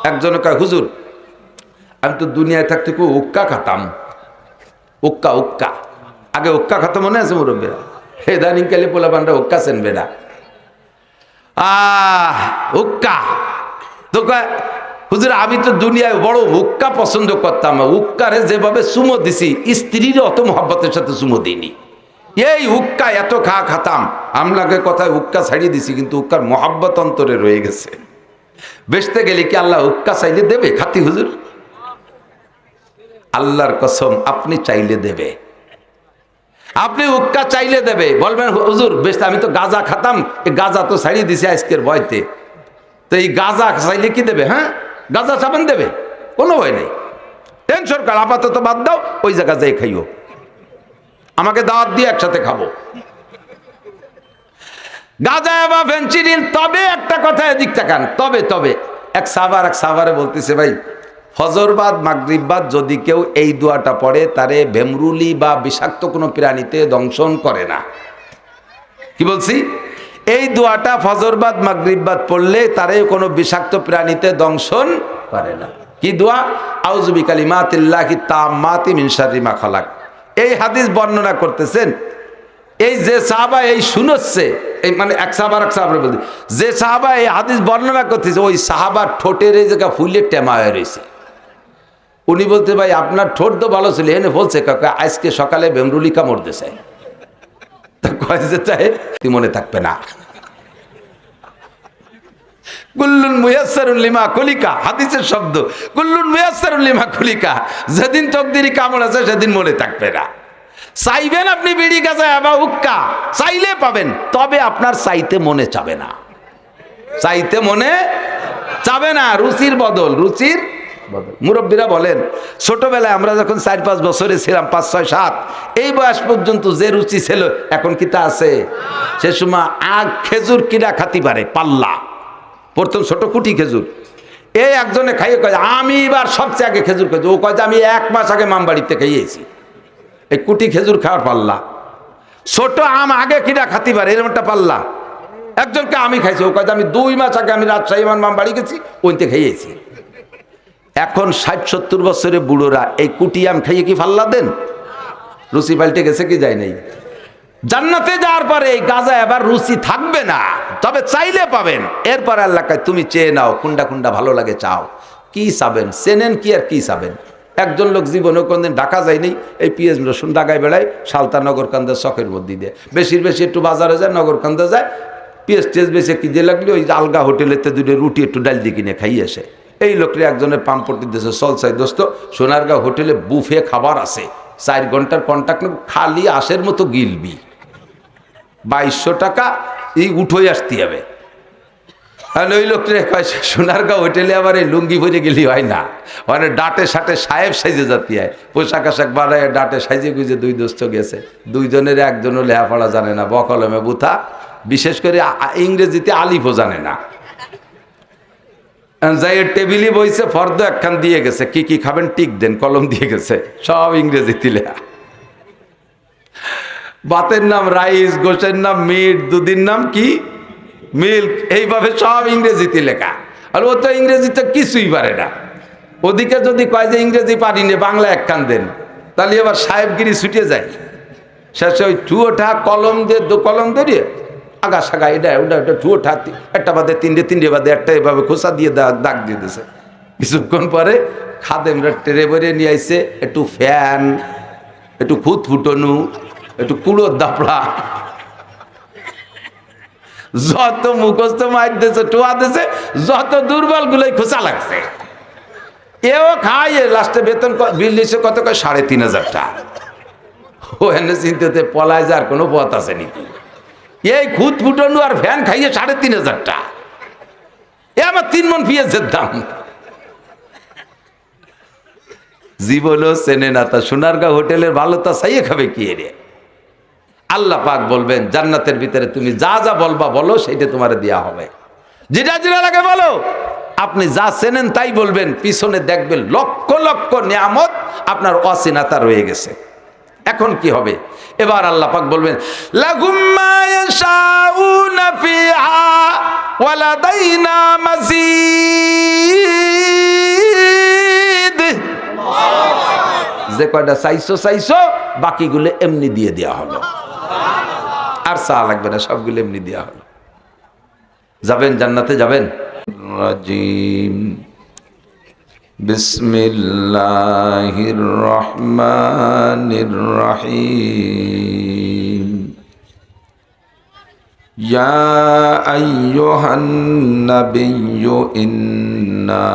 একজনে কয় হুজুর আমি তো দুনিয়ায় থাকতে খুব উক্কা খাতাম, উক্কা উক্কা, আগে উক্কা খাতাম মনে আছে মুরব্বীরা? ইদানিং কালে পোলাপানটা উক্কা চেনবে না। উক্কা তো কয় হুজুর আমি তো দুনিয়ায় বড় উক্কা পছন্দ করতাম, উক্কারে যেভাবে চুমো দিছি স্ত্রীর অত মহব্বতের সাথে চুমো দিইনি। এই উক্কা এত খাতাম, আমলাকে কথায় উক্কা ছাড়িয়ে দিছি, কিন্তু উক্কার মহব্বত অন্তরে রয়ে গেছে। বেচতে গেলে কি আল্লাহ উক্কা চাইলে দেবে খাতি হুজুর? আল্লাহর কসম আপনি চাইলে দেবে, আপনি উক্কা চাইলে দেবে। বলবেন হুজুর বেচতে আমি তো গাঁজা খাতাম, এই গাঁজা তো ছাড়িয়ে দিছি আজকের ভয়তে, তো এই গাঁজা চাইলে কি দেবে? হ্যাঁ গাঁজা চাবেন দেবে, কোনো ভয় নেই, টেনশন কর, আপাতত বাদ দাও, ওই জায়গা যাই খাইও, আমাকে দাওয়াত দিয়ে একসাথে খাবো গাঁজা বা ফেনচিডিল। তবে একটা কথা এদিক তাকান, তবে এক সাহাবারে বলতেছে ভাই ফজরবাদ মাগরিববাদ যদি কেউ এই দোয়াটা পড়ে তারে ভেমরুলি বা বিষাক্ত কোনো প্রাণীতে দংশন করে না। কি বলছি? এই দোয়াটা ফজরবাদ মাগরিববাদ পড়লে তারে কোনো বিষাক্ত প্রাণীতে দংশন করে না। কি দোয়া? আউযু বিকালিমাতিল্লাহি তাম্মাতি মিন শাররি মা খালাক। এই হাদিস বর্ণনা করতেছেন এই যে সাহাবা এই শুনছে, এই মানে এক সাহাবার বলতে যে সাহাবা এই হাদিস বর্ণনা করতেছে ওই সাহাবার ঠোঁটের এই জায়গা ফুলে টেমা হয়ে রয়েছে। উনি বলতে ভাই আপনার ঠোঁট তো ভালো ছিল, এনে বলছে কাকা আজকে সকালে ভেমরুলি কামড় দিছে, মনে থাকবে না। কুল্লুন মুয়াসসারুন লিমা খুলিকা, হাদিসের শব্দ, কুল্লুন মুয়াসসারুন লিমা খুলিকা, যেদিন তকদিরি কামড় আছে সেদিন মনে থাকবে না। চাইবেন আপনি বিড়ি গাঁজা বা হুক্কা চাইলে পাবেন, তবে আপনার চাইতে মনে চাবে না, চাইতে মনে চাবে না। রুচির বদল, রুচির বদল। মুরব্বীরা বলেন ছোটবেলায় আমরা যখন 4-5 বছরে ছিলাম, 5, 6, 7 এই বয়স পর্যন্ত যে রুচি ছিল এখন কি তা আছে? সে সময় আগ খেজুর কিনা খাতি পারে পাল্লা, প্রথম ছোট কুটি খেজুর, এই একজনে খাইয়ে কয় আমি এবার সবচেয়ে আগে খেজুর খেয়েছি, ও কয় আমি 1 মাস আগে মামবাড়িতে খাইয়েছি। এই কুটি খেজুর খাওয়ার পাল্লা, ছোট আম আগে কিনা খাতি পারে এরকম একটা পাল্লা। একজনকে আমি খাইছি, ও কয় আমি 2 মাস আগে আমি রাজশাহী মাম বাড়ি গেছি ওইতে খাইয়েছি। এখন 60-70 বছরের বুড়োরা এই কুটি আম খাইয়ে কি পাল্লা দেন? রুচি পাল্টে গেছে কি যায় নাই? জান্নাতে যাওয়ার পরে এই গাঁজা এবার রুচি থাকবে না, তবে চাইলে পাবেন। এরপর আল্লাহ কয় তুমি চেয়ে নাও, কোনটা কোনটা ভালো লাগে চাও, কি চাবেন চেনেন কি আর কি চাবেন। একজন লোক জীবনে কোনদিন ঢাকা যায়নি, এই পিএস রসুন ঢাকায় বেড়ায় সালতা নগরকান্দা শখের মধ্যে দিয়ে, বেশি একটু বাজারে যায় নগরকান্দা যায়, পিএস টেস বেশি কি দিয়ে লাগলে ওই আলগা হোটেলেতে 2 রুটি একটু ডাল দিয়ে কিনে খাই আসে। এই লোকটি একজনের পাম্পটি দিয়েছে, চল চাই দোস্ত সোনারগাঁও হোটেলে বুফে খাবার আছে, 4 ঘন্টার কন্ট্রাক্ট খালি আশের মতো গিলবি, 2200 টাকা এই উঠোই আসতে হবে। আর ওই লোকটা কয় সোনারগাঁও হোটেলে আবার এই লুঙ্গি ভরে গেলি হয় না, মানে ডাটে সাটে সাহেব সাইজে যাতে হয়, পোশাক আশাক বাড়ায় ডাটে সাইজে গুজে 2 দোস্ত গেছে, 2 জনের একজনও লেখাপড়া জানে না, বকলমে বুথা, বিশেষ করে ইংরেজিতে আলিফও জানে না। যাই টেবিলে বইছে, ফর্দ একখান দিয়ে গেছে, কি কি খাবেন টিক দেন, কলম দিয়ে গেছে, সব ইংরেজিতে লেখা। ভাতের নাম রাইস, গোশের নাম মিট, দুধের নাম কি মিল্ক, এইভাবে সব ইংরেজিতে লেখা। আর ও তো ইংরেজিতে কিছুই পারে না। ওদিকে যদি কয় যে ইংরেজি পারি না বাংলা একখান দেন, তাহলে এবার সাহেবগিরি ছুটে যায়। শেষে ওই ঠুয়োঠা কলম দিয়ে কলম ধরিয়ে আগা সাগা এটা ওটা ওটা ঠুয়োঠা একটা বাদে 3টে বাদে একটা এভাবে খোসা দিয়ে দাগ দিয়ে দিয়েছে। কিছুক্ষণ পরে খাদেমরা ট্রে ভরে নিয়ে আইছে একটু ফ্যান, একটু খুদ ফুটনু, একটু কুলোর দাপড়া, যত মুখস্থ মাইর দিয়েছে টোয়া দিয়েছে, যত দুর্বল গুলোই খোঁচা লাগছে। এও খাইয়ে লাস্টে বেতন বিল দিয়েছে কত, 3500 টাকা। ও এনে চিন্তাতে পলায় যার কোনো পথ আছে নাকি? এই খুদ ফুটনু আর ফ্যান খাইয়ে 3500 টাকা, এ আমার 3 মণ পেঁয়াজের দাম। জীবনও চেনে না, তা সোনারগাঁও হোটেলের ভালো তা চাইয়ে খাবে কি রে? আল্লাহ পাক বলবেন জান্নাতের ভিতরে তুমি যা যা বলবা বলো, সেইটা তোমার দেয়া হবে, যেটা যেটা লাগে বলো। আপনি যা চেনেন তাই বলবেন, পিছনে দেখবেন লক্ষ লক্ষ নিয়ামত আপনার অচেনাতা রয়ে গেছে। এখন কি হবে? এবার আল্লাহ পাক বলবেন লাহুম মা ইয়াশাউনা ফিহা ওয়া লাদাইনা মাযীদ। যে কয়টা চাইছো চাইছো, বাকিগুলো এমনি দিয়ে দেওয়া হলো, আর চা লাগবে না, সবগুলো এমনি দেওয়া হলো। যাবেন জান্নাতে, যাবেন। রাজিম বিসমিল্লাহির রহমানির রহিম। ইয়া আইয়ুহান নাবিয়্যু ইন্না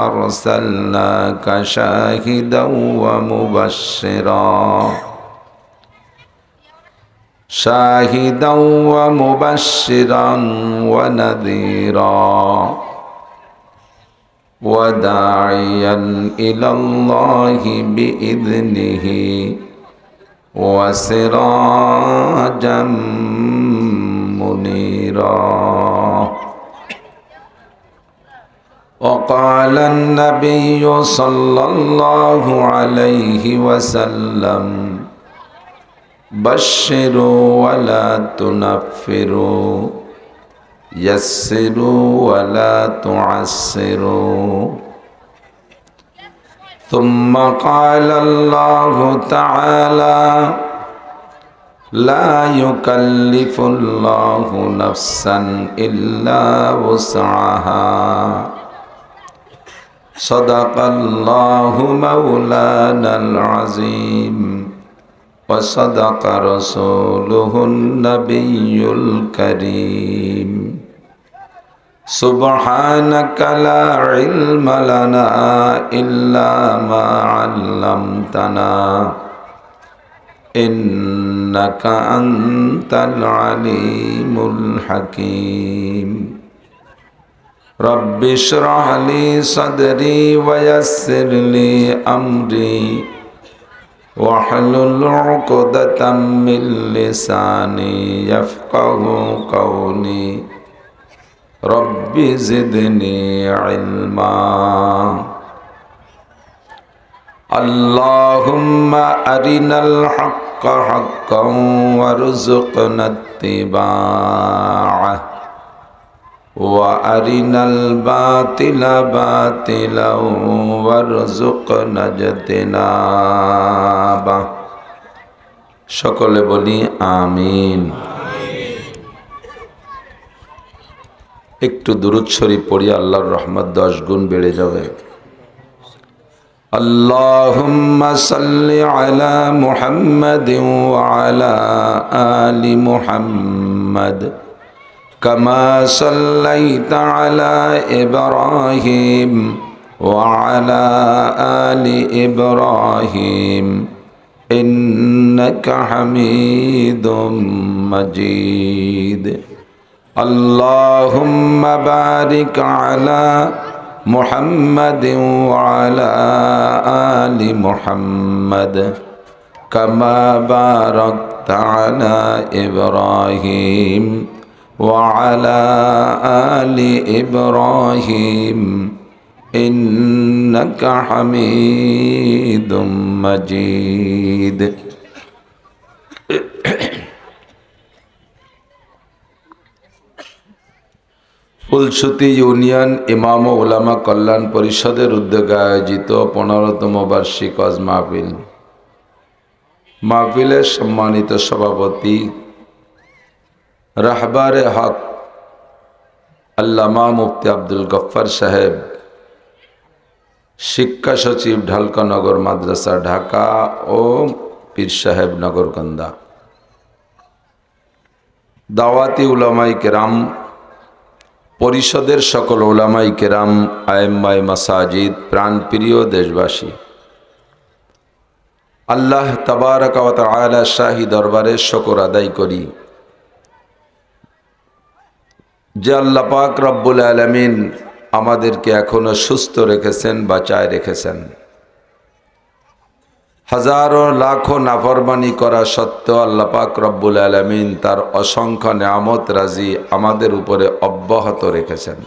আরসালনাকা শাহিদাও ওয়া মুবাশশিরান ওয়া নাযীরা ওয়া দা'iয়ান ইলাল্লাহি বিইذনিহি ওয়া সিরাজাম মুনীরা। وقال النبي صلى الله عليه وسلم بشروا ولا تنفروا يسروا ولا تعسروا. ثم قال الله تعالى لا يكلف الله نفسا إلا وسعها. صدق الله مولانا العظيم وصدق رسوله النبي الكريم. سبحانك لا علم لنا إلا ما علمتنا إنك أنت العليم الحكيم. رب اشرح لي صدري ويسر لي أمري واحلل عقدة من لساني يفقه قولي. رب زدني علما. اللهم أرنا الحق حقا وارزقنا اتباعه وأرنا الباطل باطلا وارزقنا اجتنابه. সকলে বলি আমিন। একটু দুরূদ শরীফ পড়ি, আল্লাহর রহমত 10 গুণ বেড়ে যাবে। আল্লাহুম্মা সাল্লি আলা মুহাম্মাদিন ওয়া আলা আলি মুহাম্মাদ কামা সাল্লাইতা আলা ইব্রাহিম ওয়া আলা আলি ইব্রাহিম ইন্নাকা হামিদুম মাজিদ। আল্লাহুম্মা বারিক আলা মুহাম্মাদিন ওয়া আলা আলি মুহাম্মাদ কামা বারাকতা আলা ইব্রাহিম ওয়া আলা আলি ইব্রাহিম ইন্নাকা হামিদুম মাজিদ। ফুলছুতি ইউনিয়ন ইমাম ও উলামা কল্যাণ পরিষদের উদ্যোগে আয়োজিত 15তম বার্ষিক ওয়াজ মাহফিল। মাহফিলের সম্মানিত সভাপতি রাহবারে হক আল্লামা মুফতি আব্দুল গফফার সাহেব, শিক্ষা সচিব ঢালকা নগর মাদ্রাসা ঢাকা ও পীর সাহেব নগরকান্দা, দাওয়াতি উলামায়ে কেরাম, পরিষদের সকল উলামায়ে কেরাম, আইম্মায়ে মাসাজিদ, প্রাণপ্রিয় দেশবাসী, আল্লাহ তাবারক ওয়া তাআলা শাহী দরবারে শুকর আদায় করি যে আল্লাহ পাক রব্বুল আলামিন আমাদেরকে এখনো সুস্থ রেখেছেন, বাঁচায় রেখেছেন। হাজারো লাখো নাফরমানি করা সত্ত্বেও আল্লাহ পাক রব্বুল আলামিন তার অসংখ্য নিয়ামত রাজি আমাদের উপরে অব্যাহত রেখেছেন।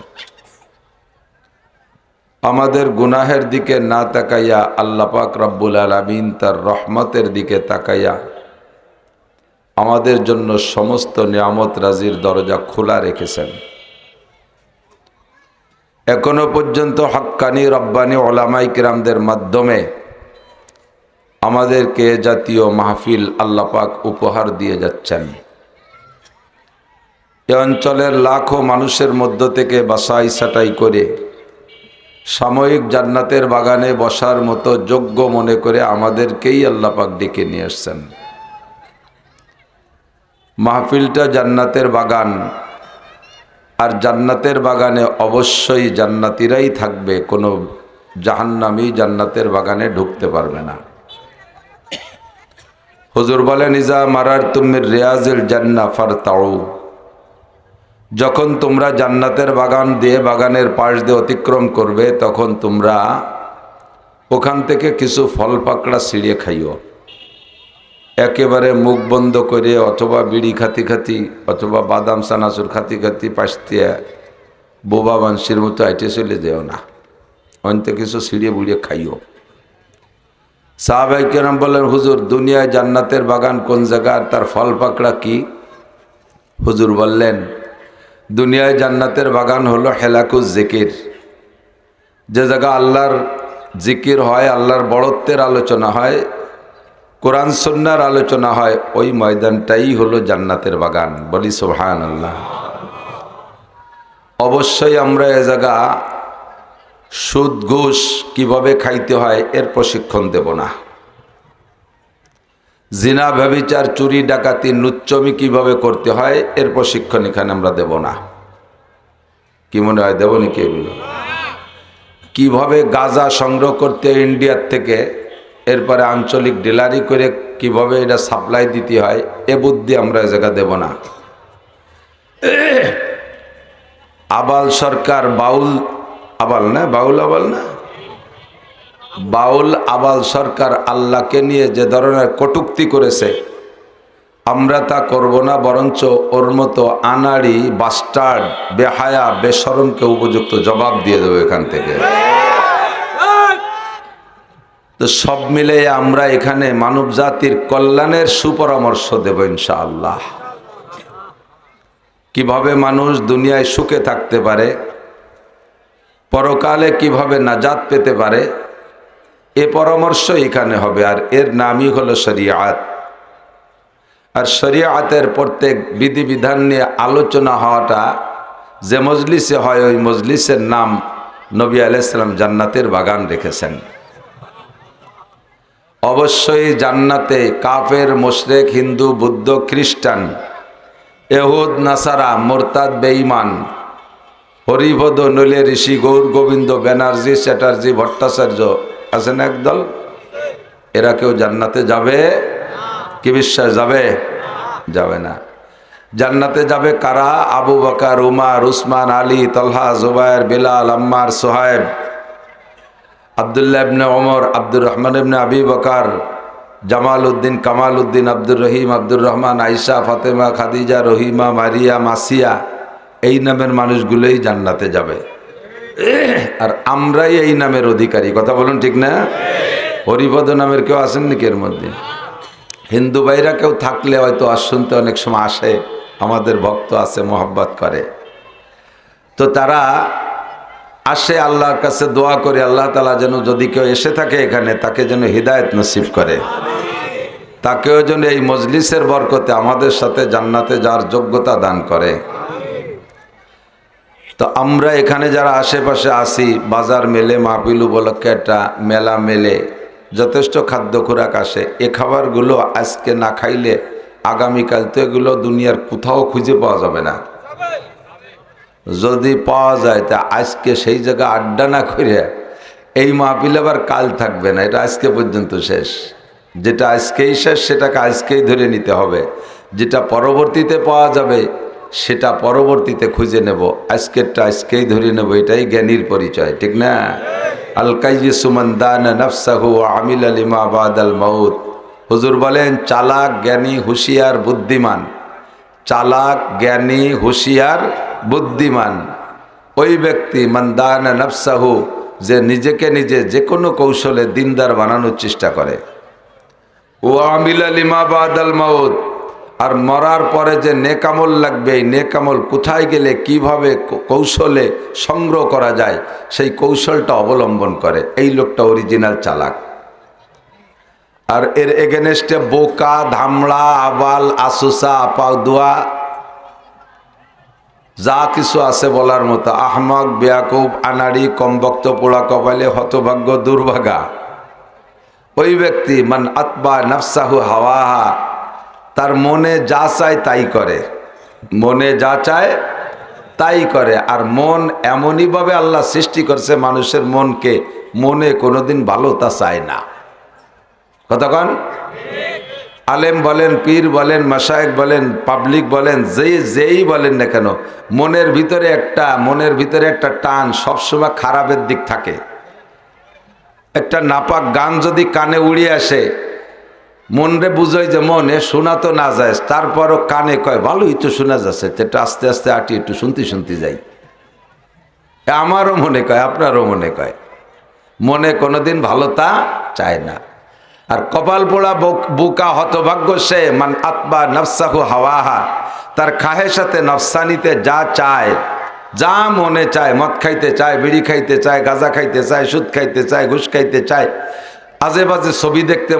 আমাদের গুনাহের দিকে না তাকাইয়া আল্লাহ পাক রব্বুল আলামিন তার রহমতের দিকে তাকাইয়া আমাদের জন্য সমস্ত নিয়ামত রাজির দরজা খোলা রেখেছেন। এখনো পর্যন্ত হক্কানি রব্বানি উলামায়ে কিরামদের মাধ্যমে আমাদেরকে জাতীয় মাহফিল আল্লাহ পাক উপহার দিয়ে যাচ্ছেন। এ অঞ্চলের লাখো মানুষের মধ্য থেকে বাছাই ছাঁটাই করে সাময়িক জান্নাতের বাগানে বসার মতো যোগ্য মনে করে আমাদেরকেই আল্লাহ পাক ডেকে নিয়ে আসছেন। মাহফিলটা জান্নাতের বাগান, আর জান্নাতের বাগানে অবশ্যই জান্নাতীরাই থাকবে, কোনো জাহান্নামী জান্নাতের বাগানে ঢুকতে পারবে না। হুজুর বলেন, ইজা মারারতুম মির রিয়াজিল জান্নাহ ফারতাউ, যখন তোমরা জান্নাতের বাগান দিয়ে বাগানের পাশ দিয়ে অতিক্রম করবে তখন তোমরা ওখান থেকে কিছু ফল পাকড়া ছিঁড়ে খাইও। একেবারে মুখ বন্ধ করে অথবা বিড়ি খাতি খাতি অথবা বাদাম চানাচুর খাতি খাতি পাশ দিয়ে বোবা বানসির মতো আইটে চলে যেও না, অন্তে কিছু ছিঁড়ে বুড়িয়ে খাইও। সাহাবায়ে কেরাম বললেন, হুজুর দুনিয়ায় জান্নাতের বাগান কোন জায়গা আর তার ফল পাকড়া কি? হুজুর বললেন, দুনিয়ায় জান্নাতের বাগান হলো হেলাকুজ জিকির, যে জায়গা আল্লাহর জিকির হয়, আল্লাহর বড়ত্বের আলোচনা হয়, কোরআন সুন্নাহর আলোচনা হয়, ওই ময়দানটাই হলো জান্নাতের বাগান। বলি সুবহানাল্লাহ। অবশ্যই আমরা এ জায়গা সুদ ঘুষ কিভাবে খাইতে হয় এর প্রশিক্ষণ দেব না। জিনা ব্যভিচার চুরি ডাকাতি লুচ্চমি কিভাবে করতে হয় এর প্রশিক্ষণ এখানে আমরা দেব না। কি মনে হয় দেব নাকি? এগুলো কিভাবে গাঁজা সংগ্রহ করতে ইন্ডিয়ার থেকে, এরপরে আঞ্চলিক ডিলারি করে কিভাবে এটা সাপ্লাই দিতে হয় এ বুদ্ধি আমরা এ জায়গা দেব না। আবাল সরকার বাউল আবাল না, বাউল আবাল না, বাউল আবাল সরকার আল্লাহকে নিয়ে যে ধরনের কটূক্তি করেছে আমরা তা করব না, বরঞ্চ ওর মতো আনাড়ি বাস্টার্ড বেহায়া বেশরমকে উপযুক্ত জবাব দিয়ে দেবো এখান থেকে। তো সব মিলে আমরা এখানে মানব জাতির কল্যাণের সুপরামর্শ দেব ইনশাআল্লাহ। কিভাবে মানুষ দুনিয়ায় সুখে থাকতে পারে, পরকালে কিভাবে নাজাত পেতে পারে এ পরামর্শ এখানে হবে। আর এর নামই হলো শরিয়াত। আর শরিয়াতের প্রত্যেক বিধিবিধান নিয়ে আলোচনা হওয়াটা যে মজলিসে হয় ওই মজলিসের নাম নবী আলাইহিস সালাম জান্নাতের বাগান রেখেছেন। অবশ্যই জান্নাতে কাফের, মুশরিক, হিন্দু, বুদ্ধ, খ্রিস্টান, ইহুদ, নাসারা, মুরতাদ, বেঈমান, হরিপদ, নলে ঋষি, গৌর গোবিন্দ, ব্যানার্জি, চ্যাটার্জি, ভট্টাচার্য আছেন একদল, এরা কেউ জান্নাতে যাবে? কি বিশ্বাস যাবে? যাবে না। জান্নাতে যাবে কারা? আবু বকর, উমর, উসমান, আলী, তলহা, জুবায়ের, বিলাল, আম্মার, সোহাইব, আব্দুল্লাহ ইবনে ওমর, আব্দুর রহমান ইবনে আবি বকর, জামাল উদ্দিন, কামাল উদ্দিন, আব্দুর রহিম, আব্দুর রহমান, আয়েশা, ফাতেমা, খাদিজা, রহিমা, মারিয়া, মাসিয়া, এই নামের মানুষগুলোই জান্নাতে যাবে। আর আমরাই এই নামের অধিকারী। কথা বলুন ঠিক না? হরিপদ নামের কেউ আছেন নাকি এর মধ্যে? হিন্দু ভাইরা কেউ থাকলে হয়তো আর শুনতে অনেক সময় আসে, আমাদের ভক্ত আছে, মোহাব্বত করে, তো তারা আসে আল্লাহর কাছে দোয়া করে, আল্লাহ তাআলা যেন যদি কেউ এসে থাকে এখানে তাকে যেন হিদায়াত নসিব করে, তাকেও যেন এই মজলিসের বরকতে আমাদের সাথে জান্নাতে যাওয়ার যোগ্যতা দান করে। তো আমরা এখানে যারা আশেপাশে আসি, বাজার মেলে, মাহফিল উপলক্ষে একটা মেলা মেলে, যথেষ্ট খাদ্য খোরাক আসে। এ খাবারগুলো আজকে না খাইলে আগামীকাল তো এগুলো দুনিয়ার কোথাও খুঁজে পাওয়া যাবে না। যদি পাওয়া যায় তা আজকে সেই জায়গায় আড্ডা না করে এই মাহফিল আবার কাল থাকবে না, এটা আজকে পর্যন্ত শেষ। যেটা আজকেই শেষ সেটাকে আজকেই ধরে নিতে হবে, যেটা পরবর্তীতে পাওয়া যাবে সেটা পরবর্তীতে খুঁজে নেব, আজকেরটা আজকেই ধরে নেব, এটাই জ্ঞানীর পরিচয়, ঠিক না? আল কাইয়িসু মান দানা নাফসাহু ওয়া আমিলা লিমা বাদাল মাউত। হুজুর বলেন, চালাক, জ্ঞানী, হুঁশিয়ার, বুদ্ধিমান, চালাক, জ্ঞানী, হুঁশিয়ার, বুদ্ধিমান ওই ব্যক্তি মান দানা নাফসাহু, যে নিজেকে নিজে যে কোনো কৌশলে দিনদার বানানোর চেষ্টা করে, ওয়া আমিলা লিমা বাদাল মাউত, আর মরার পরে যে নেকামল লাগবে এই নেকামল কোথায় গেলে কিভাবে কৌশলে সংগ্রহ করা যায় সেই কৌশলটা অবলম্বন করে, এই লোকটা অরিজিনাল চালাক। আর এর এগেনেস্টে বোকা, ধামড়া, আবাল, আসুসা, আপাউদুয়া, যা কিছু আছে বলার মতো, আহমক, বেয়াকুব, আনাড়ি, কমবক্ত, পোড়া কপালে, হতভাগ্য, দুর্ভাগা ওই ব্যক্তি মান আতবা নফসাহু হাওয়াহা, তার মনে যা চায় তাই করে, মনে যা চায় তাই করে। আর মন এমনইভাবে আল্লাহ সৃষ্টি করছে মানুষের মনকে, মনে কোনোদিন ভালোতা চায় না। কতক্ষণ আলেম বলেন, পীর বলেন, মাশায়েখ বলেন, পাবলিক বলেন, যেই বলেন না কেন, মনের ভিতরে একটা টান সবসময় খারাপের দিক থাকে। একটা নাপাক গান যদি কানে উড়িয়ে আসে, মনরে বুঝাই যে মনে শোনা তো না যায়, তারপরও কানে কয় ভালোই তো শোনা যাচ্ছে, একটু আস্তে আস্তে আটি একটু শুনতে যাই। আমারও মনে কয়, আপনারও মনে কয়, মনে কোনোদিন ভালোতা চায় না। আর কপাল পোড়া বুকা হতভাগ্য সে মান আতবা নফসাহু হাওয়াহা, তার খাহেসাতে নফসানিতে যা চায়, যা মনে চায়, মদ খাইতে চায়, বিড়ি খাইতে চায়, গাঁজা খাইতে চায়, সুদ খাইতে চায়, ঘুষ খাইতে চায়, আজে বাজে ছবি দেখতে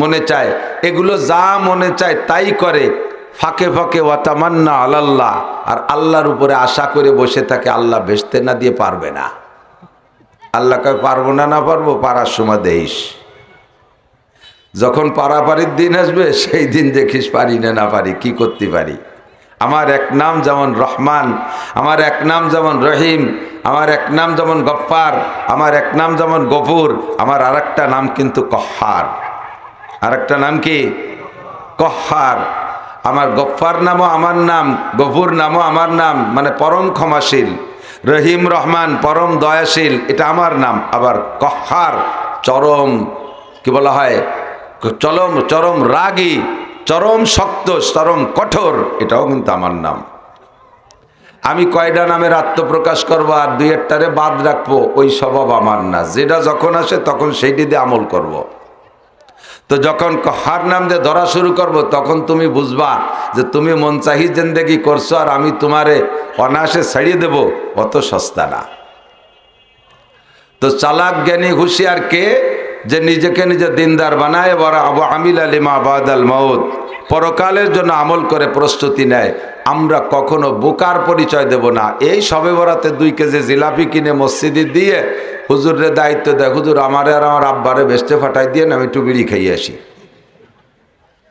মনে চায়, এগুলো যা মনে চায় তাই করে। ফাঁকে ফাঁকে ওয়াতামান্না আলাল্লাহ, আর আল্লাহর উপরে আশা করে বসে থাকে আল্লাহ ভেস্তে না দিয়ে পারবে না। আল্লাহ কয় পারবো না, না পারবো, পারার সময় দেইস, যখন পারাপারির দিন আসবে সেই দিন দেখিস পারি না পারি, কি করতে পারি। আমার এক নাম যেমন রহমান, আমার এক নাম যেমন রহিম, আমার এক নাম যেমন গফফার, আমার এক নাম যেমন গফুর, আমার আরেকটা নাম কিন্তু কহ্হার। আরেকটা নাম কি? কহ্হার। আমার গফফার নামও আমার নাম, গফুর নামও আমার নাম, মানে পরম ক্ষমাশীল। রহিম রহমান পরম দয়াশীল, এটা আমার নাম। আবার কহ্হার চরম, কি বলা হয়, চরম রাগী, চরম শক্ত, চরম কঠোর, এটাও কিন্তু আমার নাম। আমি কয়টা নামের আত্মপ্রকাশ করবো আর দুই একটারে বাদ রাখবো, ওই স্বভাব আমার না। যেটা যখন আসে তখন সেইটি দিয়ে আমল করব। তো যখন কহ্হার নাম দিয়ে ধরা শুরু করব, তখন তুমি বুঝবা যে তুমি মনচাহি জিন্দেগি করছো আর আমি তোমারে অনায়াসে ছাড়িয়ে দেব, অত সস্তা না। তো চালাক জ্ঞানী হুঁশিয়ার কে? যে নিজেকে নিজে দিনদার বানায়, বড় আবু আমিল আলিমা বাদাল মাউত, পরকালের জন্য আমল করে প্রস্তুতি নেয়। আমরা কখনো বোকার পরিচয় দেব না। এই সবে বরাতে 2 কেজি জিলাপি কিনে মসজিদে দিয়ে হুজুরের দায়িত্ব দেয়, হুজুর আমারে আর আমার আব্বারে বেস্টে ফাটাই দিয়ে আমি একটু বিড়ি খাইয়ে আসি।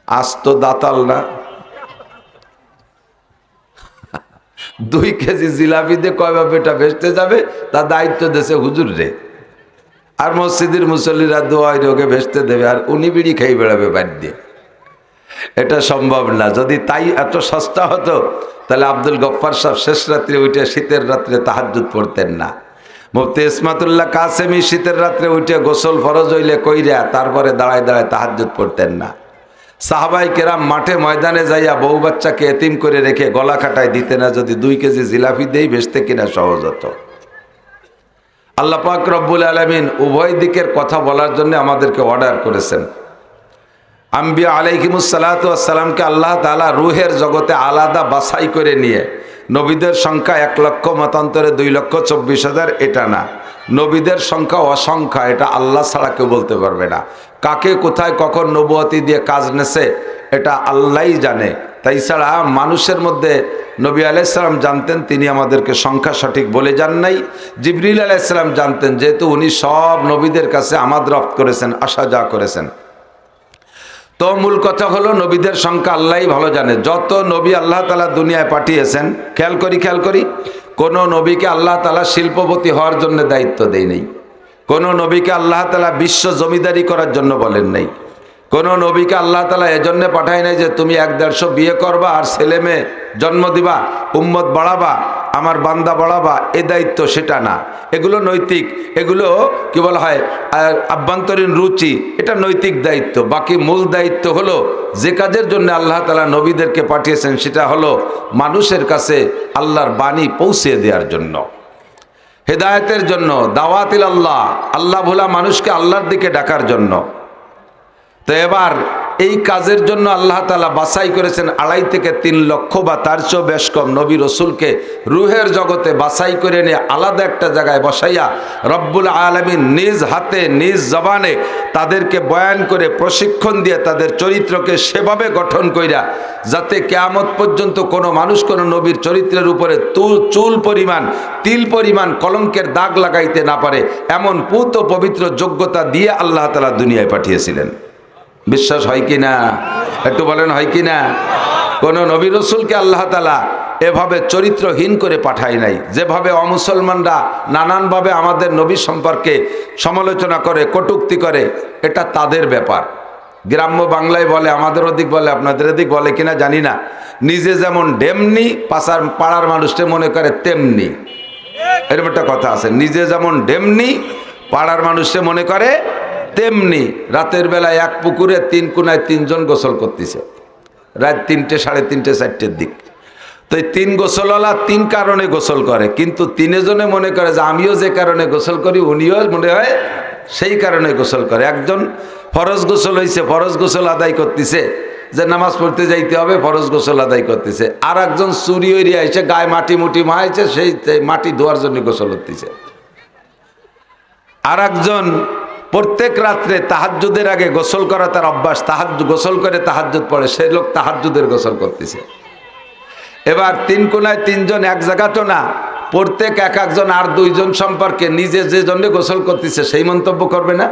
আজ তো দাতাল না, 2 কেজি জিলাপি দিয়ে কয়ভাবে এটা বেচতে যাবে তার দায়িত্ব দেশে হুজুর রে। আর মসজিদের মুসল্লিরা দোয়াই রোগে ভেস্তে দেবে, আর উনি বিড়ি খাই বেড়াবে বাড়ি দিয়ে। এটা সম্ভব না। যদি তাই এত সস্তা হতো তাহলে আব্দুল গফফার সাহেব শেষ রাত্রে উঠে শীতের রাত্রে তাহাজ্জুদ পড়তেন না। মুফতি ইসমাতুল্লাহ কাসেমি শীতের রাত্রে উঠে গোসল ফরজ হইলে কইরা তারপরে দাঁড়ায় দাঁড়ায় তাহাজ্জুদ পড়তেন না। সাহাবাই কেরাম মাঠে ময়দানে যাইয়া বউ বাচ্চাকে এতিম করে রেখে গলা কাটায় দিতে না, যদি 2 কেজি জিলাপি দেই বেচতে কিনা সহজ হতো। আল্লাহ পাক রব্বুল আলামিন উভয় দিকের কথা বলার জন্য আমাদেরকে অর্ডার করেছেন। আম্বিয়া আলাইহিমুস সালাতু ওয়াস সালামকে আল্লাহ তাআলা রূহের জগতে আলাদা বাছাই করে নিয়ে, নবীদের সংখ্যা 1 লক্ষ মতান্তরে 2,24,000, এটা না। নবীদের সংখ্যা অসংখ্য, এটা আল্লাহ ছাড়া কেউ বলতে পারবে না। কাকে কোথায় কখন নবুয়তি দিয়ে কাজ নেছে এটা আল্লাহই জানে। তাই ছাড়া মানুষের মধ্যে নবী আলাইহিস সালাম জানতেন, তিনি আমাদেরকে সংখ্যা সঠিক বলে যান নাই। জিবরিল আলাইহিস সালাম জানতেন, যেহেতু উনি সব নবীদের কাছে আমাদ রফত করেছেন, আসা যা করেছেন। তো মূল কথা হলো নবীদের সংখ্যা আল্লাহই ভালো জানে। যত নবী আল্লাহ তাআলা দুনিয়ায় পাঠিয়েছেন, খেয়াল করি, কোন নবীকে আল্লাহ তাআলা শিল্পপতি হওয়ার জন্য দায়িত্ব দেয় নেই। কোন নবীকে আল্লাহ তাআলা বিশ্ব জমিদারি করার জন্য বলেন নাই। কোন নবীকে আল্লাহ তাআলা এজন্য পাঠায় নাই যে তুমি 100-150 বিয়ে করবা আর ছেলে মেয়ে জন্ম দিবা, উম্মত বাড়াবা, আমার বান্দা বাড়াবা, এ দায়িত্ব সেটা না। এগুলো নৈতিক, এগুলো কি বলা হয় আভ্যন্তরীণ রুচি, এটা নৈতিক দায়িত্ব। বাকি মূল দায়িত্ব হলো যে কাজের জন্য আল্লাহ তাআলা নবীদেরকে পাঠিয়েছেন, সেটা হলো মানুষের কাছে আল্লাহর বাণী পৌঁছে দেওয়ার জন্য, হেদায়েতের জন্য, দাওয়াতিল আল্লাহ, আল্লাহ ভোলা মানুষকে আল্লাহর দিকে ডাকার জন্য। তো এবার এই কাজের জন্য আল্লাহ তাআলা বাছাই করেছেন 2.5 থেকে 3 লক্ষ বা তার চেয়েও বেশ কম নবী রসুলকে রুহের জগতে বাছাই করে নিয়ে আলাদা একটা জায়গায় বসাইয়া রব্বুল আলামিন নিজ হাতে নিজ জবানে তাদেরকে বয়ান করে প্রশিক্ষণ দিয়ে তাদের চরিত্রকে সেভাবে গঠন কইরা যাতে কিয়ামত পর্যন্ত কোনো মানুষ কোনো নবীর চরিত্রের উপরে চুল পরিমাণ তিল পরিমাণ কলঙ্কের দাগ লাগাইতে না পারে এমন পুত ও পবিত্র যোগ্যতা দিয়ে আল্লাহ তাআলা দুনিয়ায় পাঠিয়েছিলেন। বিশ্বাস হয় কি না? একটু বলেন হয় কি না? কোন নবী রসুলকে আল্লাহ তাআলা এভাবে চরিত্রহীন করে পাঠায় নাই। যেভাবে অমুসলমানরা নানানভাবে আমাদের নবী সম্পর্কে সমালোচনা করে কটূক্তি করে, এটা তাদের ব্যাপার। গ্রাম্য বাংলায় বলে, আমাদের ওদিক বলে, আপনাদের ওদিক বলে কিনা জানি না, নিজে যেমন ডেমনি পাড়ার মানুষটা মনে করে তেমনি, এরকম একটা কথা আছে। নিজে যেমন ডেমনি পাড়ার মানুষটা মনে করে তেমনি। রাতের বেলায় এক পুকুরে 3 কোনায় 3 জন গোসল করতেছে, রাত 3টে, 3:30, 4টের দিক। তো এই 3 গোসলওয়ালা 3 কারণে গোসল করে, কিন্তু 3 জনে মনে করে যে আমিও যে কারণে গোসল করি উনিও মনে হয় সেই কারণে গোসল করে। একজন ফরজ গোসল হয়েছে, ফরজ গোসল আদায় করতেছে, যে নামাজ পড়তে যাইতে হবে, ফরজ গোসল আদায় করতেছে। আর একজন চুরি হইরে আইসে গায়ে মাটি মুটি মাইছে, সেই মাটি ধোয়ার জন্য গোসল করতেছে। আর একজন প্রত্যেক রাত্রে তাহাজ্জুদের আগে গোসল করা তার অভ্যাস, গোসল করে তাহাজ্জুদ পড়ে, সেই লোক তাহাজ্জুদের গোসল করতেছে। এবার 3 কোনায় 3 জন এক জায়গা তো না, প্রত্যেক একজন আর 2 জন সম্পর্কে নিজে যে জন্য গোসল করতেছে সেই মন্তব্য করবে না?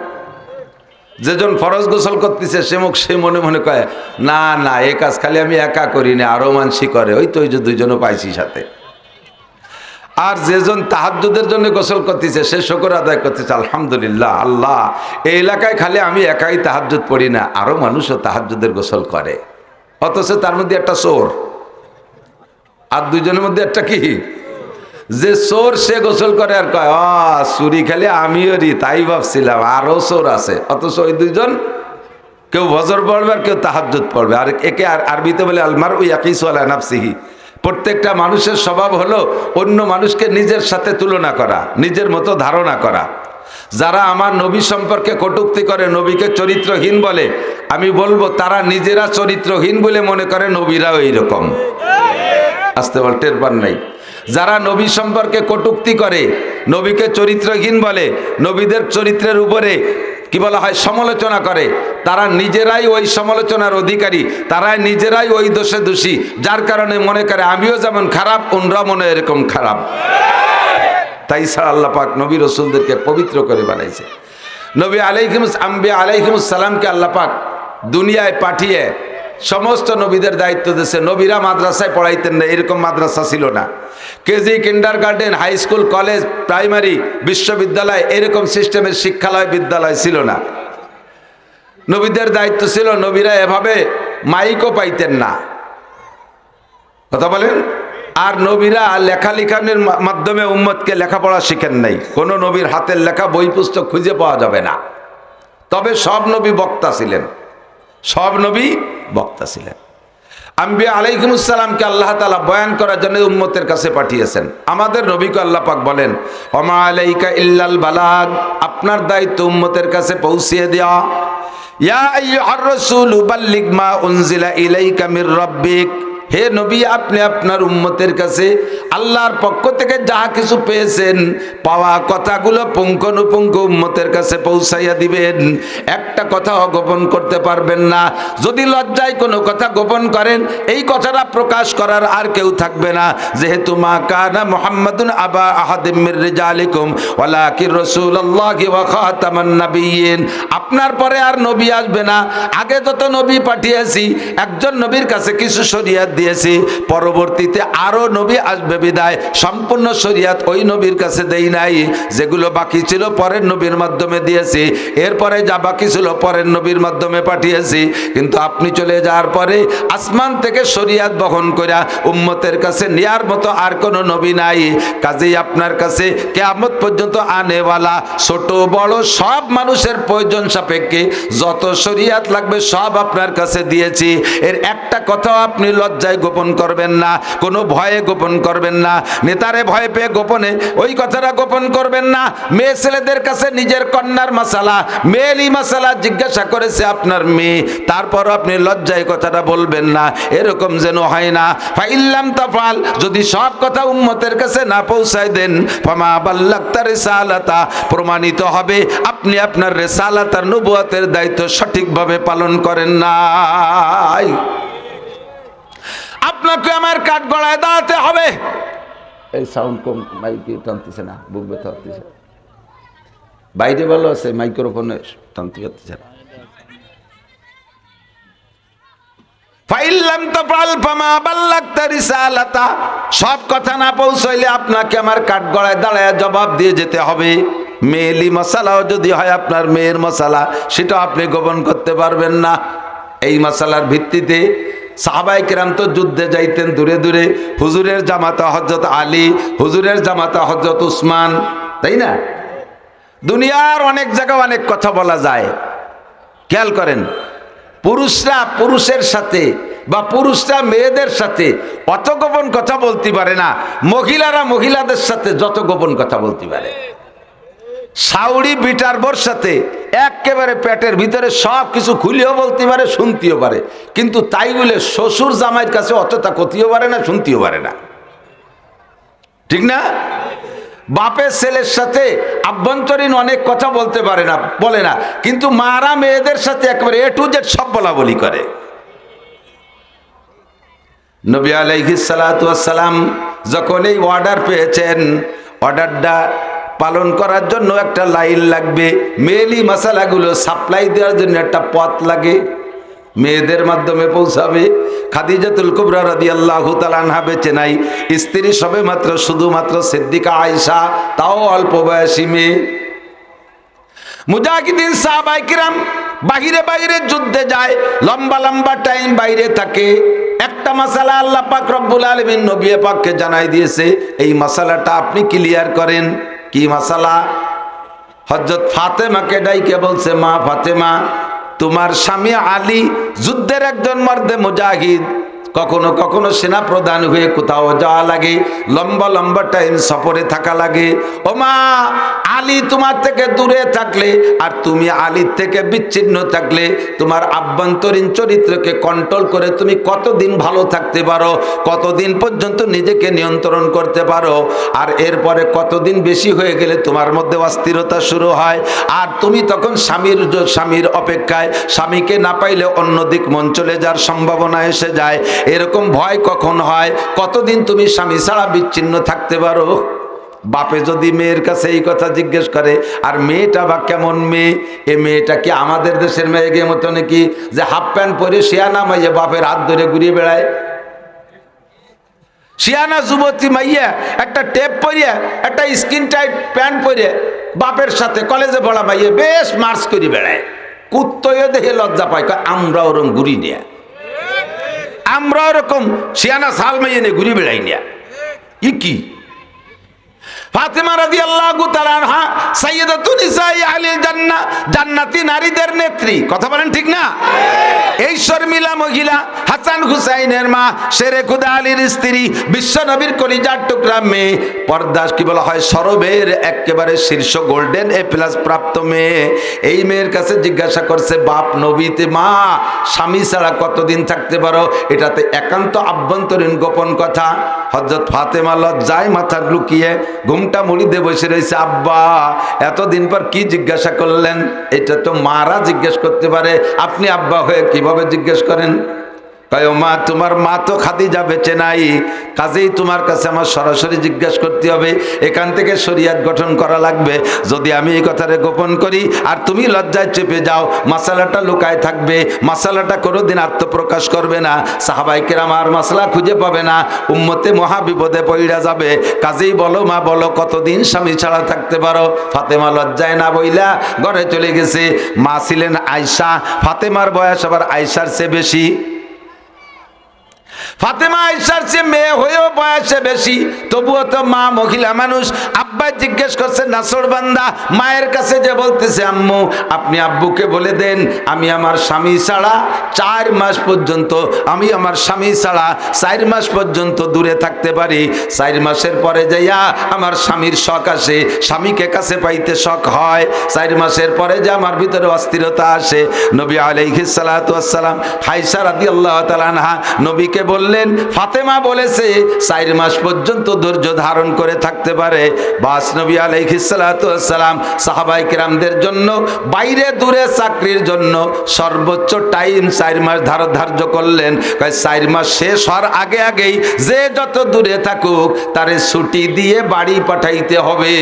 যেজন ফরজ গোসল করতেছে সে মনে মনে কয় না না, এ কাজ খালি আমি একা করি না, আরো মানসি করে, ওই তো ওই যে 2 জনও পাইছি সাথে। আর যেজন তাহাজ্জুদের জন্য গোসল করতেছে সে শুকর আদায় করতেছে, আলহামদুলিল্লাহ, আল্লাহ এই এলাকায় খালি আমি একাই তাহাজ্জুদ পড়ি না, আরো মানুষও তাহাজ্জুদের গোসল করে। অথচ তার মধ্যে একটা চোর, আর 2 জনের মধ্যে একটা কি, যে চোর সে গোসল করে আর কয় চুরি খালি আমিও রি, তাই ভাবছিলাম আরো চোর আছে। অথচ ওই 2 জন কেউ ফজর পড়বে আর কেউ তাহাজ্জুদ পড়বে। আর একে আরবিতে বলে আলমারউ ইয়াকিসু আলা নাফসিহি। প্রত্যেকটা মানুষের স্বভাব হলো অন্য মানুষকে নিজের সাথে তুলনা করা, নিজের মতো ধারণা করা। যারা আমার নবী সম্পর্কে কটূক্তি করে, নবীকে চরিত্রহীন বলে, আমি বলবো তারা নিজেরা চরিত্রহীন বলে মনে করে নবীরাও এইরকম। আসতে বল, টের পান নাই? যারা নবী সম্পর্কে কটূক্তি করে, নবীকে চরিত্রহীন বলে, নবীদের চরিত্রের উপরে কি বলা হয় সমালোচনা করে, তারা নিজেরাই ওই সমালোচনার অধিকারী, তারাই নিজেরাই ওই দোষে দোষী, যার কারণে মনে করে আমিও যেমন খারাপ অন্যরা মনে এরকম খারাপ। তাই ছাড়া আল্লাহ পাক নবী রসুলদেরকে পবিত্র করে বানাইছে। নবী আলাইহিমুস সালামকে আল্লাহ পাক দুনিয়ায় পাঠিয়ে সমস্ত নবীদের দায়িত্ব দিয়েছে। নবীরা মাদ্রাসায় পড়াইতেন না, এরকম মাদ্রাসা ছিল না। KG, kindergarten, high school, college, primary, বিশ্ববিদ্যালয়, এরকম সিস্টেমের শিক্ষালয় বিদ্যালয় ছিল না। নবীদের দায়িত্ব ছিল, নবীরা এভাবে মাইকও পাইতেন না, কথা বলেন। আর নবীরা লেখালেখানের মাধ্যমে উম্মতকে লেখাপড়া শিখেন নাই। কোন নবীর হাতের লেখা বই পুস্তক খুঁজে পাওয়া যাবে না। তবে সব নবী বক্তা ছিলেন, সব নবী বক্তা ছিলেন। আম্বিয়া আলাইহিমুস সালামকে আল্লাহ তাআলা বয়ান করার জন্য উম্মতের কাছে পাঠিয়েছেন। আমাদের নবীকে আল্লাহ পাক বলেন, ওমা আলাইকা ইল্লাল বালাগ, আপনার দায়িত্ব উম্মতের কাছে পৌঁছিয়ে দেওয়া। ইয়া আইয়ুহার রাসূলু বাল্লিগ মা উনজিলা ইলাইকা মির রাব্বিক, হে নবী আপনি আপনার উম্মতের কাছে আল্লাহর পক্ষ থেকে যা কিছু পেয়েছেন পাওয়া কথাগুলো পুঙ্খানুপুঙ্খ উম্মতের কাছে পৌঁছাইয়া দিবেন। একটা কথাও গোপন করতে পারবেন না। যদি লজ্জায় কোনো কথা গোপন করেন, এই কথাটা প্রকাশ করার আর কেউ থাকবে না। যেহেতু মা কানা মুহাম্মাদুন আবা আহাদিম মির রিজালিকুম ওয়ালাকিন রাসূলুল্লাহি ওয়া খাতামান নাবিয়্যিন, আপনার পরে আর নবী আসবে না। আগে যত নবী পাঠিয়েছি একজন নবীর কাছে কিছু শরীয়ত দিয়েছি, পরবর্তীতে আরো নবী আসবে বিদায় সম্পূর্ণ শরীয়ত ওই নবীর কাছে দেই নাই। যেগুলো বাকি ছিল পরের নবীর মাধ্যমে দিয়েছি, এরপরে যা বাকি ছিল পরের নবীর মাধ্যমে পাঠিয়েছি। কিন্তু আপনি চলে যাওয়ার পরে আসমান থেকে শরীয়ত বহন কইরা উম্মতের কাছে নেয়ার মতো আর কোনো নবী নাই। কাজেই আপনার কাছে কিয়ামত পর্যন্ত আনেওয়ালা ছোট বড় সব মানুষের প্রয়োজন সাপেক্ষে যত শরীয়ত লাগবে সব আপনার কাছে দিয়েছি। এর একটা কথাও আপনি লজ্জায় লজ্জায় গোপন করবেন না, কোনো ভয়ে গোপন করবেন না, নেতারে ভয় পেয়ে গোপনে ওই কথাটা গোপন করবেন না। মেয়ে ছেলেদের কাছে নিজের কন্যার মাসালা, মেয়েলি মাসালা জিজ্ঞাসা করেছে আপনার মেয়ে, তারপর আপনি লজ্জায় কথাটা বলবেন না, এরকম যেন হয় না। ফাইল্লাম তাফাল, যদি সব কথা উম্মতের কাছে না পৌঁছায় দেন, ফামা বাল্লাগতা রিসালাতা, প্রমাণিত হবে আপনি আপনার রিসালাত আর নবুয়তের দায়িত্ব সঠিকভাবে পালন করেন নাই। আপনাকে আমার কাঠ গড়ায় দাঁড়াতে হবে। এই সাউন্ড কম, মাইকে টানতেছে না, বুক ব্যথা হতেছে, বাইরে ভালো আছে, মাইক্রোফোনে টানতে পারতেছে না। সব কথা না পৌঁছাইলে আপনাকে আমার কাঠগড়ায় দাঁড়ায় জবাব দিয়ে যেতে হবে। মেয়েলি মশালাও যদি হয় আপনার মেয়ের মশালা, সেটা আপনি গোপন করতে পারবেন না। এই মশালার ভিত্তিতে সাহাবায়ে কেরাম তো যুদ্ধে যাইতেন দূরে দূরে। হুজুরের জামাতা হযরত আলী, হুজুরের জামাতা হযরত উসমান, তাই না? দুনিয়ার অনেক জায়গায় অনেক কথা বলা যায়। খেয়াল করেন, পুরুষরা পুরুষের সাথে বা পুরুষরা মেয়েদের সাথে অত গোপন কথা বলতে পারে না, মহিলারা মহিলাদের সাথে যত গোপন কথা বলতে পারে। সাউরি বিটার বোর সাথে একেবারে পেটের ভিতরে সব কিছু খুলেও বলতে পারে, শুনতেও পারে, কিন্তু তাই বলে শ্বশুর জামাইয়ের কাছে অতটা ক্ষতিও পারে না, শুনতেও পারে না, ঠিক না? বাপের ছেলের সাথে আভ্যন্তরীণ অনেক কথা বলতে পারে না, বলে না, কিন্তু মারা মেয়েদের সাথে একেবারে এ টু জেড সব বলা বলি করে। নবী আলাইহিস সালাতু ওয়াস সালাম যখন এই অর্ডার পেয়েছেন, অর্ডারটা পালন করার জন্য একটা লাইন লাগবে, মেয়েলি মশালাগুলো সাপ্লাই দেওয়ার জন্য একটা পথ লাগে, মেয়েদের মাধ্যমে পৌঁছাবে। খাদিজাতুল কুবরা রাদিয়াল্লাহু তাআলা আনহা বেঁচে নাই, স্ত্রী সবে মাত্র শুধুমাত্র সিদ্দিকা আয়েশা, তাও অল্প বয়সী মেয়ে। মুজাহিদিন সাহাবায়ে কিরাম বাহিরে বাহিরে যুদ্ধে যায়, লম্বা লম্বা টাইম বাইরে থাকে। একটা মাসালা আল্লাহ পাক রব্বুল আলামিন নবী পাককে জানাই দিয়েছে, এই মাসালাটা আপনি ক্লিয়ার করেন। কি মাসালা? হযরত ফাতেমাকে ডাইকে বলছে, মা ফাতেমা, তোমার স্বামী আলী যুদ্ধের একজন মর্দে মুজাহিদ, কখনো কখনো সেনা প্রধান হয়ে কোথাও যাওয়া লাগে, লম্বা লম্বা টাইম সফরে থাকা লাগে। ও মা, আলী তোমার থেকে দূরে থাকলে আর তুমি আলীর থেকে বিচ্ছিন্ন থাকলে তোমার আভ্যন্তরীণ চরিত্রকে কন্ট্রোল করে তুমি কতদিন ভালো থাকতে পারো, কতদিন পর্যন্ত নিজেকে নিয়ন্ত্রণ করতে পারো, আর এরপরে কতদিন বেশি হয়ে গেলে তোমার মধ্যে অস্থিরতা শুরু হয়, আর তুমি তখন স্বামীর অপেক্ষায়, স্বামীকে না পাইলে অন্যদিক মন চলে যাওয়ার সম্ভাবনা এসে যায়। এরকম ভয় কখন হয়, কতদিন তুমি স্বামী ছাড়া বিচ্ছিন্ন থাকতে পারো। বাপে যদি মেয়ের কাছে এই কথা জিজ্ঞেস করে, আর মেয়েটা বা কেমন মেয়ে, এ মেয়েটা কি আমাদের দেশের মেয়ের মতো নাকি যে হাফ প্যান্ট পরে শিয়ানা মাইয়া বাপের হাত ধরে ঘুরিয়ে বেড়ায়? শিয়ানা যুবতী মাইয়া একটা টেপ পরিয়ে, একটা স্কিন টাইট প্যান্ট পরে বাপের সাথে কলেজে পড়া মাইয়া বেশ মার্চ করে বেড়ায়। কুত্তয় দেখে লজ্জা পায়, আমরা ওরকম ঘুরি নিয়ে, আমরা ওরকম শিয়ানা সাল মাইয়া নিয়ে ঘুরি বেড়াই নিয়ে। কি ফাতেমা রাদিয়াল্লাহু তাআলা আনহা সাইয়্যিদাতুন নিসাই আহলিল জান্নাহ, জান্নাতি নারীদের নেত্রী, কথা বলেন ঠিক না? এই শর্মিলা মহিলা, হাসান হুসাইনের মা, শেরে খুদা আলীর স্ত্রী, বিশ্ব নবীর কলিজার টুকরা মেয়ে, পর্দা কি বলা হয় সরবের একেবারে শীর্ষ গোল্ডেন এ প্লাস প্রাপ্ত মেয়ে। এই মেয়ের কাছে জিজ্ঞাসা করছে বাপ নবীতে, মা স্বামী ছাড়া কতদিন থাকতে পারো? এটাতে একান্ত আভ্যন্তরীণ গোপন কথা। হযরত ফাতেমা লজ্জায় মাথা লুকিয়ে ঘুমটা মুড়ি দিয়ে বসে রয়েছে। আব্বা এতদিন পর কি জিজ্ঞাসা করলেন? এটা তো মারা জিজ্ঞেস করতে পারে, আপনি আব্বা হয়ে কিভাবে জিজ্ঞেস করেন? কয় মা, তোমার মা তো খাদিজা বেঁচে নাই, কাজেই তোমার কাছে আমার সরাসরি জিজ্ঞাসা করতে হবে, এখান থেকে শরিয়াত গঠন করা লাগবে। যদি আমি এই কথাটা গোপন করি আর তুমি লজ্জায় চেপে যাও, মাসালাটা লুকায় থাকবে, মাসালাটা কোনোদিন আত্মপ্রকাশ করবে না, সাহাবায়ে কেরাম আর মাসলা খুঁজে পাবে না, উম্মতে মহা বিপদে পড়া যাবে। কাজেই বলো মা, বলো কতদিন স্বামী ছাড়া থাকতে পারো? ফাতেমা লজ্জায় না বইলা ঘরে চলে গেছে। মা ছিলেন আয়েশা, ফাতেমার বয়স আবার আয়েশার চেয়ে বেশি। ফাতেমা আয়েশার চেয়ে মেয়ে হয়েও বয়সে বেশি, তবুও তো মা মহিলা মানুষ। আব্বা জিজ্ঞেস করছে নাছোড়বান্দা, মায়ের কাছে যে বলতেছে আম্মু আপনি আব্বুকে বলে দেন আমি আমার স্বামী ছাড়া 4 মাস পর্যন্ত, আমি আমার স্বামী ছাড়া 4 মাস পর্যন্ত দূরে থাকতে পারি। 4 মাসের পরে যাইয়া আমার স্বামীর শখ আসে, স্বামীকে কাছে পাইতে শখ হয়। 4 মাসের পরে যে আমার ভিতরে অস্থিরতা আসে। নবী আলাইহিস সালাতু ওয়াস সালাম আয়েশা রাদিয়াল্লাহু তাআলা আনহা নবীকে বললেন ফাতেমা বলেছে 4 মাস পর্যন্ত ধৈর্য ধারণ করে থাকতে পারে। বাস নবী আলাইহিস সালাতু ওয়াস সালাম সাহাবায়ে কেরামদের জন্য বাইরে দূরে চাকরির জন্য সর্বোচ্চ টাইম 4 মাস ধার্য করলেন। 4 মাস শেষ হওয়ার আগে আগেই যে যত দূরে থাকুক তারে ছুটি দিয়ে বাড়ি পাঠাইতে হবে।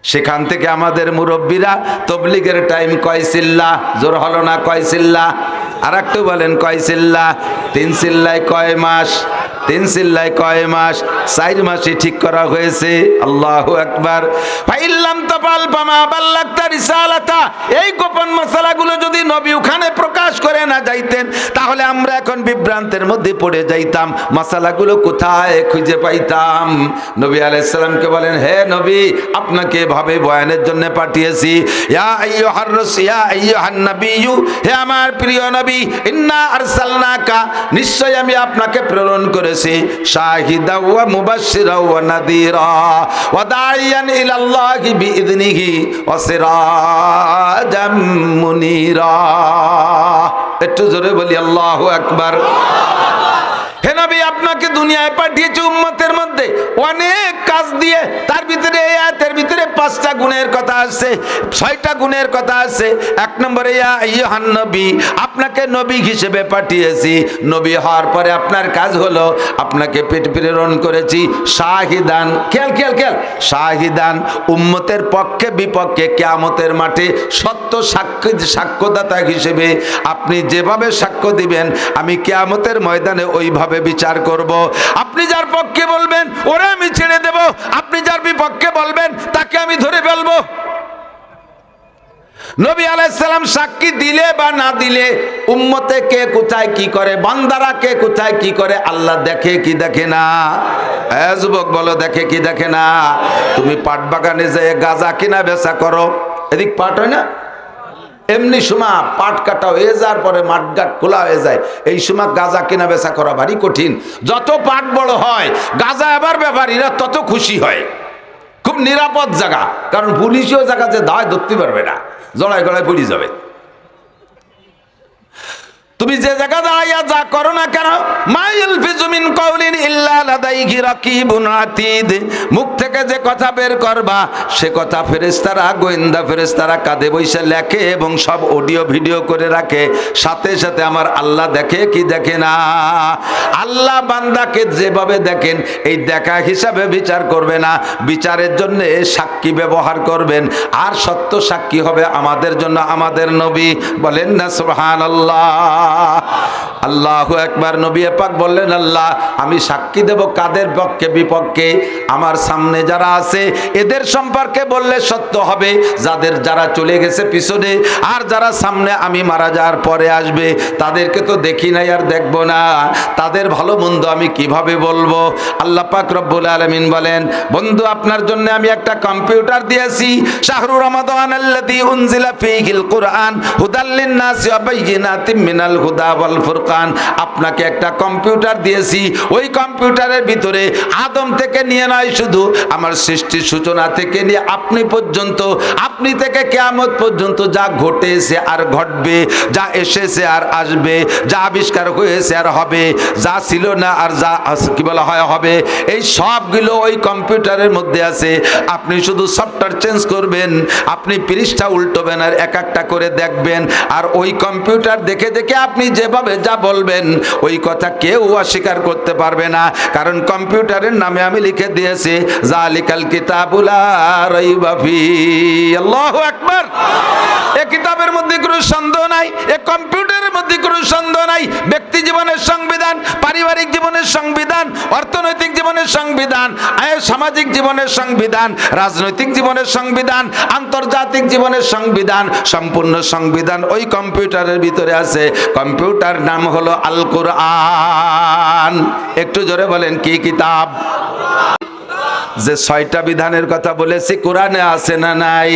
সেখান থেকে আমাদের মুরব্বীরা তবলিগের টাইম কয় চিল্লা, জোর হলো না কয় চিল্লা, আর একটু বলেন কয় চিল্লা? 3 চিল্লায় কয় মাস? 3 চিল্লায় কয় মাস? 4 মাসে ঠিক করা হয়েছে। আল্লাহু আকবার। ফাইল্লাম তাফাল ফামা বাল্লাগতা রিসালাতা। এই গোপন মশালাগুলো যদি নবী ওখানে প্রকাশ করে না যাইতেন তাহলে আমরা এখন বিভ্রান্তের মধ্যে পড়ে যাইতাম, মশালাগুলো কোথায় খুঁজে পাইতাম? নবী আলাইহিস সালামকে বলেন হে নবী আপনাকে ভাবে বয়ানের জন্য পাঠিয়েছি। ইয়া আইয়ুহার রাসূল ইয়া আইয়ুহান নাবিয়্যু, হে আমার প্রিয় নবী, ইন্না আরসালনাকা, নিশ্চয় আমি আপনাকে প্রেরণ করেছি, শাহিদা ওয়া মুবাশশিরা ওয়া নাযীরা ওয়া দাইয়ান ইলাল্লাহি বিইذনিহি ওয়া সিরাজাম মুনীরা। একটু জোরে বলি আল্লাহু আকবার। হে নবী আপনাকে দুনিয়ায় পাঠিয়েছে উম্মতের মধ্যে অনেক কাজ দিয়ে, তার ভিতরে এই আয়াতের ভিতরে 5টা গুণের কথা আছে, 6টা গুণের কথা আছে। 1 নম্বরে ইয়া আইয়ুহান নবী, আপনাকে নবী হিসেবে পাঠিয়েছি। নবী হওয়ার পরে আপনার কাজ হলো আপনাকে প্রেরণ করেছি শাহিদান, খেয়াল শাহিদান, উম্মতের পক্ষে বিপক্ষে কিয়ামতের মাঠে সত্য সাক্ষ্যদাতা হিসেবে আপনি যেভাবে সাক্ষ্য দিবেন আমি কিয়ামতের ময়দানে ওইভাবে বিচার করব। আপনি যার পক্ষে বলবেন ওরে আমি ছেড়ে দেব, আপনি যার বিপক্ষে বলবেন তাকে আমি ধরে ফেলবো। নবী আলাইহিস সালাম সাক্ষী দিলে বা না দিলে উম্মতে কে কোথায় কি করে, বান্দারা কে কোথায় কি করে আল্লাহ দেখে কি দেখে না? যুবক বলো দেখে কি দেখে না? তুমি পাট বাগানে যেয়ে গাঁজা কিনা বেচা করো, এদিক পাট হয় না? এমনি সময় পাট কাটা হয়ে যাওয়ার পরে মাঠঘাট খোলা হয়ে যায়, এই সময় গাঁজা কেনা বেচা করা ভারী কঠিন। যত পাট বড় হয় গাঁজা আবার ব্যাপারীরা তত খুশি হয়। খুব নিরাপদ জায়গা, কারণ পুলিশও জায়গাতে দায় ধরতে পারবে না, জড়ায় গড়ায় পড়ে যাবে। তুমি যে জায়গা দাঁড়াইয়া যা করো না কেন, মা ইয়ালফিযু মিন কাউলিন ইল্লা লাদাইহি রাকিবুন আতীদ, মুখ থেকে যে কথা বের করবা সে কথা ফেরেশতারা, গোয়েন্দা ফেরেশতারা কাঁধে বসে লেখে এবং সব অডিও ভিডিও করে রাখে। সাথে সাথে আমার আল্লাহ দেখে কি দেখে না? আল্লাহ বান্দাকে যেভাবে দেখেন এই দেখা হিসাবে বিচার করবে না, বিচারের জন্য সাক্ষী ব্যবহার করবেন। আর সত্য সাক্ষী হবে আমাদের জন্য আমাদের নবী। বলেন না সুবহানাল্লাহ। আল্লাহু আকবার। নবী পাক বললেন আল্লাহ আমি সাক্ষী দেব কাদের পক্ষে বিপক্ষে? আমার সামনে যারা আছে এদের সম্পর্কে বললে সত্য হবে, যারা চলে গেছে পিছনে আর যারা সামনে আমি মারা যাওয়ার পরে আসবে তাদেরকে তো দেখি নাই আর দেখব না, তাদের ভালো মন্দ আমি কিভাবে বলবো? আল্লাহ পাক রব্বুল আলামিন বলেন বন্ধু আপনার জন্য আমি একটা কম্পিউটার দিয়েছি, শাহরু রমাদানাল্লাযী উনজিলা ফীহিল কুরআন হুদাল লিন-নাসি ওয়া বাইয়িনাতিম মিনাল হুদা ওয়াল ফুরকান। আপনাকে একটা কম্পিউটার দিয়েছি, ওই কম্পিউটারের ভিতরে আদম থেকে নিয়ে নয়, শুধু আমার সৃষ্টির সূচনা থেকে নিয়ে আপনি পর্যন্ত, আপনি থেকে কিয়ামত পর্যন্ত যা ঘটেছে আর ঘটবে, যা এসেছে আর আসবে, যা আবিষ্কার হয়েছে আর হবে, যা ছিল না আর যা কি বলা হয় হবে, এই সবগুলো ওই কম্পিউটারের মধ্যে আছে। আপনি শুধু সফটওয়্যার চেঞ্জ করবেন, আপনি পৃষ্ঠা উল্টোবেন আর এক একটা করে দেখবেন, আর ওই কম্পিউটার দেখে দেখে আপনি যেভাবে যা বলবেন ওই কথা কেউ অস্বীকার করতে পারবে না, কারণ কম্পিউটারের নামে আমি লিখে দিয়েছি জালিকাল কিতাবুল লা রাইবা ফীহি। আল্লাহু আকবার। এই কিতাবের মধ্যে কোনো সন্দেহ নাই, এই কম্পিউটারের মধ্যে কোনো সন্দেহ নাই। ব্যক্তি জীবনের সংবিধান, পারিবারিক জীবনের সংবিধান, অর্থনৈতিক জীবনের সংবিধান, সামাজিক জীবনের সংবিধান, রাজনৈতিক জীবনের সংবিধান, আন্তর্জাতিক জীবনের সংবিধান, সম্পূর্ণ সংবিধান ওই কম্পিউটারের ভিতরে আছে। কম্পিউটার নাম হলো আল কোরআন। একটু জোরে বলেন কি কিতাব? যে 6টা বিধানের কথা বলেছি কোরআনে আছে না নাই?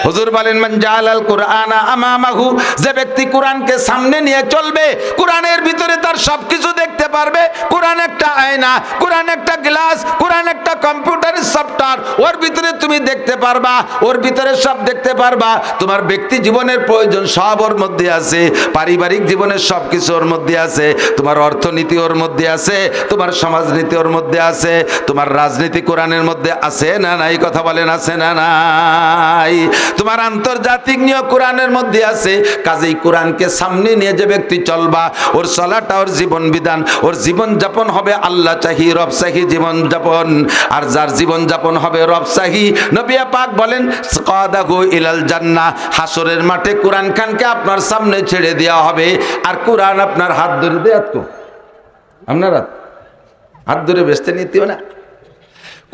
হুজুর বলেন মান জাআলাল কুরআনা আমামাহু, যে ব্যক্তি কোরআনকে সামনে নিয়ে চলবে, কোরআনের ভিতরে তার সবকিছু দেখতে পারবে। কোরআন একটা আয়না, কোরআন একটা গ্লাস, কোরআন একটা কম্পিউটারের সফটওয়্যার, ওর ভিতরে তুমি দেখতে পারবা, ওর ভিতরে সব দেখতে পারবা। তোমার ব্যক্তি জীবনের প্রয়োজন সব ওর মধ্যে আছে, পারিবারিক জীবনের সব কিছু ওর মধ্যে আছে, তোমার অর্থনীতি ওর মধ্যে আছে, তোমার সমাজনীতি ওর মধ্যে আছে, তোমার রাজনীতি কোরআনের মধ্যে আছে না নাই? কথা বলেন আছে না নাই? তোমার আন্তর্জাতিক নিয়ম কোরআনের মধ্যে আছে। কাজেই কোরআনকে সামনে নিয়ে যে ব্যক্তি চলবা, ওর চলাটা, ওর জীবন বিধান, ওর জীবন যাপন হবে আল্লাহ চাহি রব চাহি জীবন যাপন। আর যার জীবন যাপন হবে রব চাহি, নবী পাক বলেন কাদাহু ইলাল জান্নাহ, হাসরের মাঠে কোরআন খানকে আপনার সামনে ছেড়ে দেওয়া হবে। আর কোরআন আপনার হাত ধরে দেয়াত কো, আপনার হাত ধরে বেচতে নিতেও না,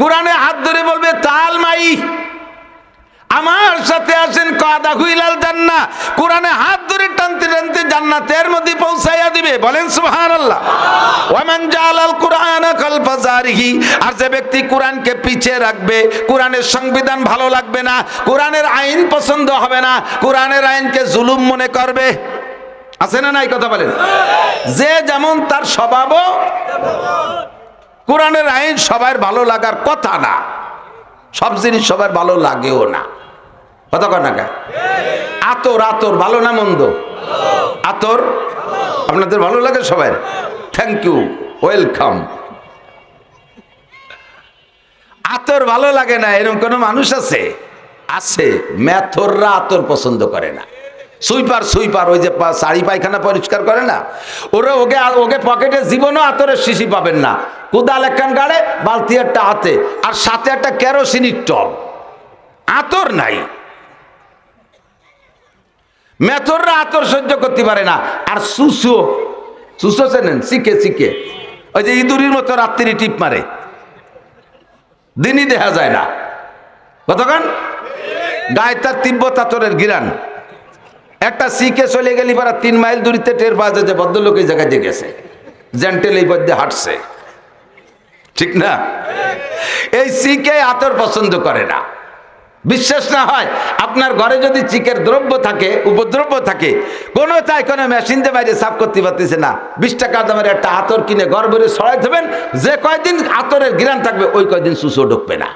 কোরআনে হাত ধরে বলবে তাল মাই, আমার সাথে আসেন, কাদাহু ইলাল জান্নাহ, কোরআনে হাত ধরে টানতে টানতে জান্নাতের মধ্যে পৌঁছাইয়া দিবে। বলেন সুবহানাল্লাহ। ওয়া মান জাআলাল কুরআনা খালফা যারিহি, আর যে ব্যক্তি কোরআনকে পিছিয়ে রাখবে, কোরআনের সংবিধান ভালো লাগবে না, কোরআনের আইন পছন্দ হবে না, কোরআনের আইনকে জুলুম মনে করবে, আছে না নাই? কথা বলেন। যে যেমন তার স্বভাবও, কোরআনের আইন সবার ভালো লাগার কথা না, সব জিনিস সবার ভালো লাগেও না। কথা কয় না কে? আতর, আতর ভালো না মন্দ? আতর আপনাদের ভালো লাগে সবার? Thank you, welcome. আতর ভালো লাগে না এরকম কোন মানুষ আছে? আছে। মেথররা আতর পছন্দ করে না। সুইপার, সুইপার ওই যে শাড়ি পায়খানা পরিষ্কার করে না, ওরা ওকে পকেটে জীবনও আতরের শিশি পাবেন না। কোদাল একখান গাড়ে, বালতি একটা হাতে, আর সাথে একটা কেরোসিনের টব, আতর নাই। মেথররা আতর সহ্য করতে পারে না। আর সুসো, সুসো চেনেন? শিখে শিখে ওই যে ইঁদুরির মতো রাত্রি টিপ মারে, দিনই দেখা যায় না। কতক্ষণ গায়ে তার তিব্বত আতরের গিরান। একটা শিখে চলে গেলি পারা 3 মাইল দূরিতে টের পাওয়া যায় যে ভদ্রলোক এই জায়গায় যে গেছে, জেন্টেল এই পথে হাঁটছে, ঠিক না? এই শিখে আতর পছন্দ করে না। বিশ্বাস না হয়, আপনার ঘরে যদি চিকের দ্রব্য থাকে, উপদ্রব্য থাকে, কোনো তাই কোনো মেশিন দিয়ে বাইরে সাফ করতে পারতেছে না, 20 টাকা দামের একটা আতর কিনে ঘর ভরে ছড়াই দেবেন, যে কয়দিন আতরের ঘিরান থাকবে ওই কয়দিন সুসো ঢুকবে না।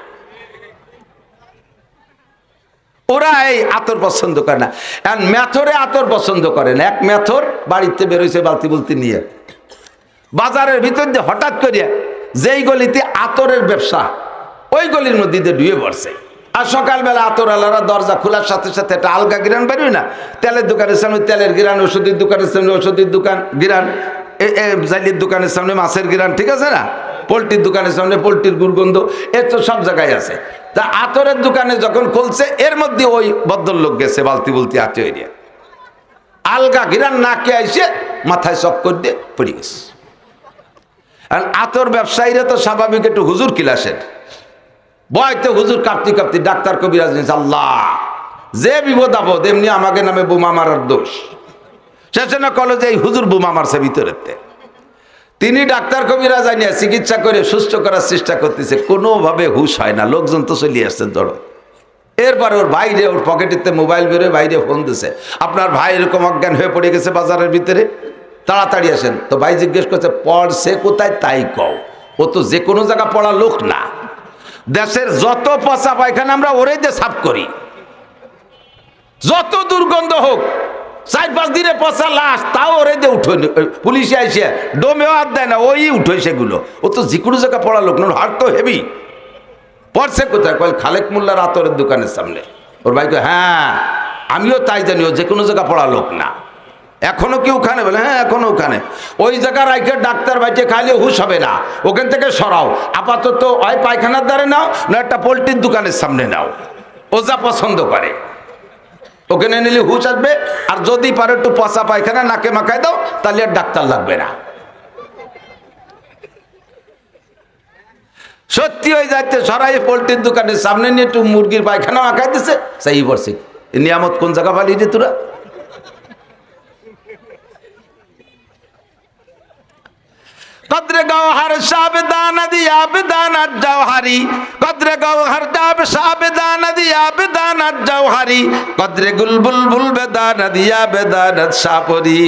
ওরা এই আতর পছন্দ করে না। আর মেথরে আতর পছন্দ করে না। এক মেথর বাড়িতে বেরোইছে বালতি বুলতি নিয়ে, বাজারের ভিতর দিয়ে হঠাৎ করিয়া যেই গলিতে আতরের ব্যবসা, ওই গলির মধ্যে দিয়ে ডুয়ে পড়ছে। আর সকালবেলা আতর আলারা দরজা খোলার সাথে সাথে একটা আলগা গিরান বেরোয় না? তেলের দোকানের সামনে তেলের গিরান, ওষুধের দোকানের সামনে ওষুধের দোকান গিরান, জাইলির দোকানের সামনে মাছের গিরান, ঠিক আছে না? পোলট্রির দোকানের সামনে পোলট্রির দুর্গন্ধ, এর তো সব জায়গায় আছে। তা আতরের দোকানে যখন খুলছে, এর মধ্যে ওই ভদ্রলোক গেছে বালতি বুলতি আতে এরিয়া, আলগা গিরান নাকে আইসে মাথায় চক্কর দিয়ে পড়ে গেছে। আর আতর ব্যবসায়ীরা তো স্বাভাবিক একটু হুজুর কিলাসের বয়তে, হুজুর কাঁপতি কাঁপতি ডাক্তার কবিরাজ নিয়েছে, আল্লাহ যে বিপদ আপদ এমনি আমাকে নামে বোমা মারার দোষ। শেষে না কলেজে এই হুজুর বোমা মারছে ভিতরেতে। তিনি ডাক্তার কবিরাজ আনিয়া চিকিৎসা করে সুস্থ করার চেষ্টা করতেছে, কোনোভাবে হুশ হয় না। লোকজন তো চলে আসছে ধরো। এরপরে ওর বাইরে, ওর পকেটেতে মোবাইল বেরোয়, বাইরে ফোন দিছে, আপনার ভাই এরকম অজ্ঞান হয়ে পড়ে গেছে বাজারের ভিতরে, তাড়াতাড়ি আসেন। তো ভাই জিজ্ঞেস করছে পড়ছে কোথায় তাই কও। ও তো যে কোনো জায়গা পড়া লোক না। দেশের যত পচা পায়খানা আমরা ওরে দিয়ে সাফ করি, যত দুর্গন্ধ হোক, 4-5 দিনে পচা লাশ তাও ওরে দিয়ে উঠো, পুলিশে আইসে ডোমেও হাত দেয় না, ওই উঠোই সেগুলো। ও তো যে কোনো জায়গা পড়া লোক না, হাট তো হেভি। পড়ছে কোথায়? কয় খালেক মোল্লার আতরের দোকানের সামনে। ওর ভাই কয় হ্যাঁ আমিও তাই জানি, ও যে কোনো জায়গা পড়া লোক না। এখনো কি ওখানে? বলে হ্যাঁ এখনো ওখানে। ওই জায়গার রাইখে ডাক্তার বাইটে খাইলে হুশ হবে না, ওখান থেকে সরাও। আপাতত ওই পায়খানার দ্বারে নাও, না একটা পোলট্রির দোকানের সামনে নাও। ও যা পছন্দ করে ওখানে নিলে হুশ আসবে। আর যদি পারো একটু পচা পায়খানা নাকে মাখায় দাও, তাহলে আর ডাক্তার লাগবে না। সত্যি হয়ে যাচ্ছে, সরাই পোলট্রির দোকানের সামনে নিয়ে একটু মুরগির পায়খানা মাখাই দিছে, সেই পড়ছে। নিয়ামত কোন জায়গা পালি রে তোরা? কদরে গওহার সাবদানা দিয়া বেদানাত জওহারি, কদরে গওহার ডাব সাবদানা দিয়া বেদানাত জওহারি, কদরে গুলবুল বেদানা দিয়া বেদানাত সাপরি।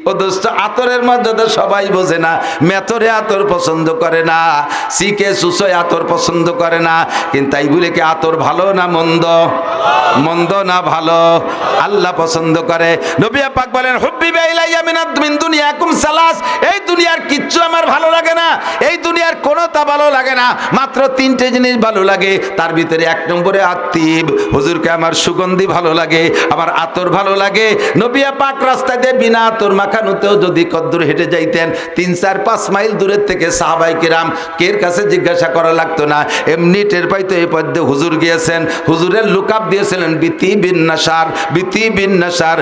ও দোস্ত, আতরের মর্যাদা সবাই বোঝে না। মেথরে আতর পছন্দ করে না, সিকে সুসয় আতর পছন্দ করে না, কিন্তু তাই বলে কি আতর ভালো না মন্দ? মন্দ না ভালো? আল্লাহ পছন্দ করে। নবী পাক বলেন হুব্বিবা ইলাইয়া মিন দুনিয়াকুম সালাস, এই দুনিয়ার কিচ্ছু আমার ভালো লাগে না, এই দুনিয়ার কোনোটা ভালো লাগে না, মাত্র তিনটে জিনিস ভালো লাগে। তার ভিতরে এক নম্বরে আত্তিব, হুজুরকে আমার সুগন্ধি ভালো লাগে, আমার আতর ভালো লাগে। নবী পাক রাস্তায় দিয়ে বিনা আতর মাখানোতেও যদি কদ্দুর হেঁটে যাইতেন, 3-4-5 মাইল দূরের থেকে সাহাবায়ে কেরাম কের কাছে জিজ্ঞাসা করা লাগতো না, এমনি টের পাইতো এই পথে হুজুর গিয়েছেন। হুজুরের লুকআপ দিয়েছিলেন বিতি বিন নাসার,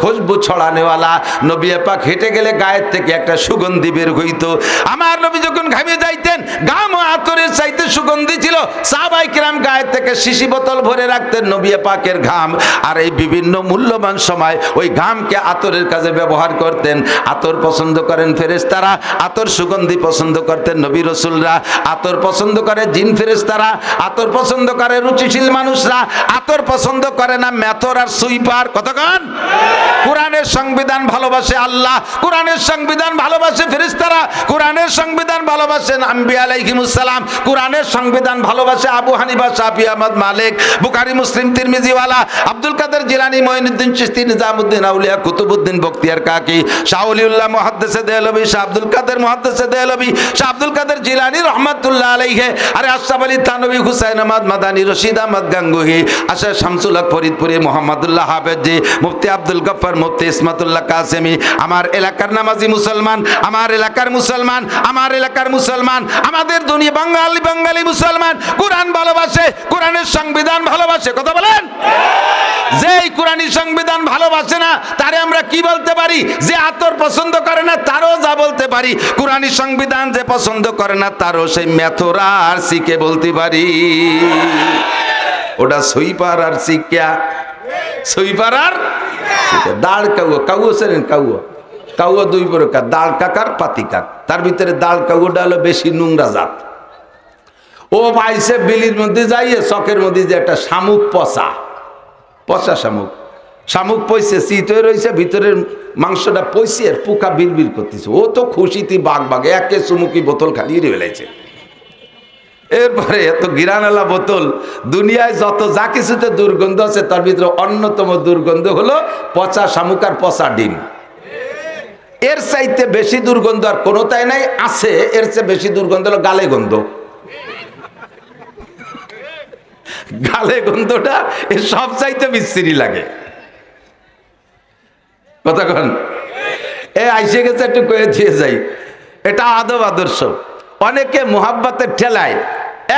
খুশবু ছড়ানেওয়ালা। নবী পাক হেঁটে গেলে গায়ের থেকে একটা সুগন্ধি বের হইতো। আমার নবী যখন ঘামে যাইতেন, ঘাম ও আতরের চাইতে সুগন্ধি ছিল। সাহাবায়ে কেরাম গায়ের থেকে শিশি বোতল ভরে রাখতেন নবী পাকের ঘাম, আর এই বিভিন্ন মূল্যবান সময় ওই ঘামকে আতরের কাজে ব্যবহার করতেন। আতর পছন্দ করেন ফেরেশতারা, আতর সুগন্ধি পছন্দ করতেন নবী রাসূলরা। আতর পছন্দ করে জিন ফেরেশতারা, আতর পছন্দ করে রুচিশীল মানুষরা, আতর পছন্দ করে না মেথর আর সুইপার। কতক্ষণ? কোরআনের সংবিধান ভালোবাসে আল্লাহ, কোরআনের সংবিধান ভালোবাসে ফেরেশতারা, কোরআনের সংবিধান ভালোবাসেন আম্বিয়া আলাইহিমুস সালাম, কোরআনের সংবিধান ভালোবাসে আবু হানিফা, শাফি, আহমদ, মালিক, বুখারী, মুসলিম, তিরমিজিওয়ালা, আব্দুল কাদের জিলানী, মঈনুদ্দিন চিশতি, নিজামুদ্দিন আউলিয়া, কুতুবউদ্দিন বখতিয়ার কাকি, শাহ ওলিউল্লাহ মুহাদ্দিসে দেহলভী, শাহ আব্দুল কাদের মুহাদ্দিসে দেহলভী, শাহ আব্দুল কাদের জিলানী রহমাতুল্লাহ আলাইহি, আরে আশরাফ আলী থানভী, হুসাইন আহমদ মাদানী, রশিদ আহমদ গাঙ্গুহি, আশা শামসুল হক ফরিদপুরি, মোহাম্মদুল্লাহ হাফেজি, মুফতি আব্দুল গফফার, মুফতি ইসমাতুল্লাহ কাসেমি। আমার এলাকার নামাজি মুসলমান, আমার এলাকার মুসলমান, আমার এলাকার মুসলমান, আমাদের দুনিয়া বাঙালি মুসলমান কোরআন ভালোবাসে, কোরআনের সংবিধান ভালোবাসে। কথা বলেন। যেই কোরআনী সংবিধান ভালোবাসে না তারে আমরা কি বলতে পারি? যে আতর পছন্দ করে না তারও যা বলতে পারি। কোরআনী সংবিধান যে পছন্দ করে না তারও সেই মেথরা আর সিকে বলতে পারি। ওটা সুইপার আর সিকিয়া, সুইপার আর দাঁড় কাউয়া, কাউয়া ছিলেন কাউয়া, কাউয়া দুই প্রকার, দাঁড় কাকার পাতি কাক। তার ভিতরে দাঁড় কাউয়াটা হলো বেশি নোংরা জাত। ও পাইছে বিলির মধ্যে যাইয়ে চকের মধ্যে যে একটা শামুক পচা, পচা শামুক, শামুক পয়সে শীত হয়ে রয়েছে, ভিতরের মাংসটা পয়সে আর পোকা বিড়বিড় করতেছে। ও তো খুশিতে বাঘ একে চুমুকি বোতল খালি ফেলেছে। এরপরে এত গিরানালা বোতল, দুনিয়ায় যত যা কিছুতে দুর্গন্ধ আছে তার ভিতরে অন্যতম দুর্গন্ধ হলো পচা শামুক আর পচা ডিম। এর চাইতে বেশি দুর্গন্ধ আর কোনোটাই নাই। আছে এর চেয়ে বেশি দুর্গন্ধ হলো গালে গন্ধ। গালে গন্ধটা এর সব চাইতে বিশ্রী লাগে। কতক্ষণ এ আইসে গেছে একটু কয়ে দিয়ে যাই, এটা আদব আদর্শ। অনেকে মোহাব্বতের ঠেলায়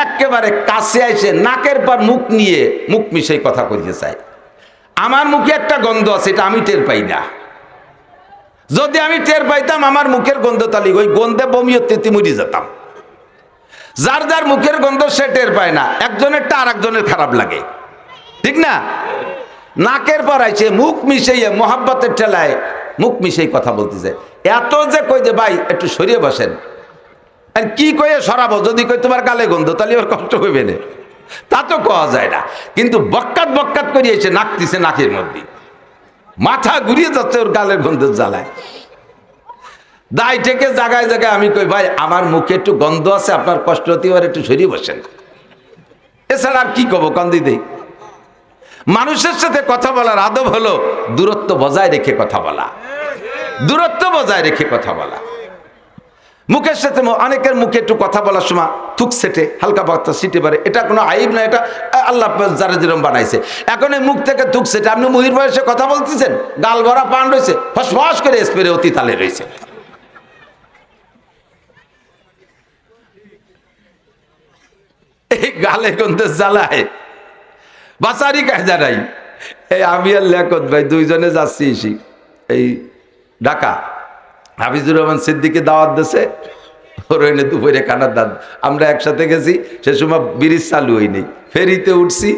একেবারে কাছে আইসে নাকের পর মুখ নিয়ে মুখ মিশাই কথা কইতে চায়। আমার মুখে একটা গন্ধ আছে, এটা আমি টের পাই না। যদি আমি টের পাইতাম আমার মুখের গন্ধ, তাহলে ওই গন্ধে বমি হতে মরি যেতাম। যার যার মুখের গন্ধ সে টের পায় না, একজনেরটা আর একজনের খারাপ লাগে, ঠিক না? নাকের পর আইছে মুখ মিশাইয়ে মোহাব্বতের ঠেলায় মুখ মিশাই কথা বলতে যায়। এত যে কই যে ভাই একটু সরিয়ে বসেন, কি কয়ে সরাবো? যদি কই তোমার গালে গন্ধ, তাহলে ওর কষ্ট হইবে না, তা তো কোয়া যায় না। কিন্তু বক্কাত করিয়েছে নাকতিছে নাকের মধ্যে, মাথা ঘুরিয়ে যাচ্ছে ওর গালের গন্ধের জ্বালায়। দায় থেকে জায়গায় জায়গায় আমি কই ভাই আমার মুখে একটু গন্ধ আছে, আপনার কষ্ট হতে পারে, একটু সরিয়ে বসেন। এছাড়া আর কি কব? কান্দি দেই। মানুষের সাথে কথা বলার আদব হলো দূরত্ব বজায় রেখে কথা বলা, দূরত্ব বজায় রেখে কথা বলা। মুখের সাথে অনেকের মুখে একটু কথা বলার সময় থুক সেটে, হালকা পাতা সিটে পারে, এটা কোনো আইব না, এটা আল্লাহ যারা যেরকম বানাইছে। এখন এই মুখ থেকে থুক সেটে, আপনি মুহির বয়সে কথা বলতেছেন, গাল ভরা পান রয়েছে, ফসফস করে স্প্রে অতি তালে রয়েছে। এই গালে গন্ধে জ্বালায় বাসারি কায়দা নাই। এই আমি আর লেখত ভাই দুইজনে যাচ্ছি এই ঢাকা, হাফিজুর রহমান সিদ্দিকে দাওয়াত দিয়েছে, ওর হইনে দুপুরে খানার দাঁত। আমরা একসাথে গেছি, সে সময় ব্রিজ চালু হয়নি, ফেরিতে উঠছি।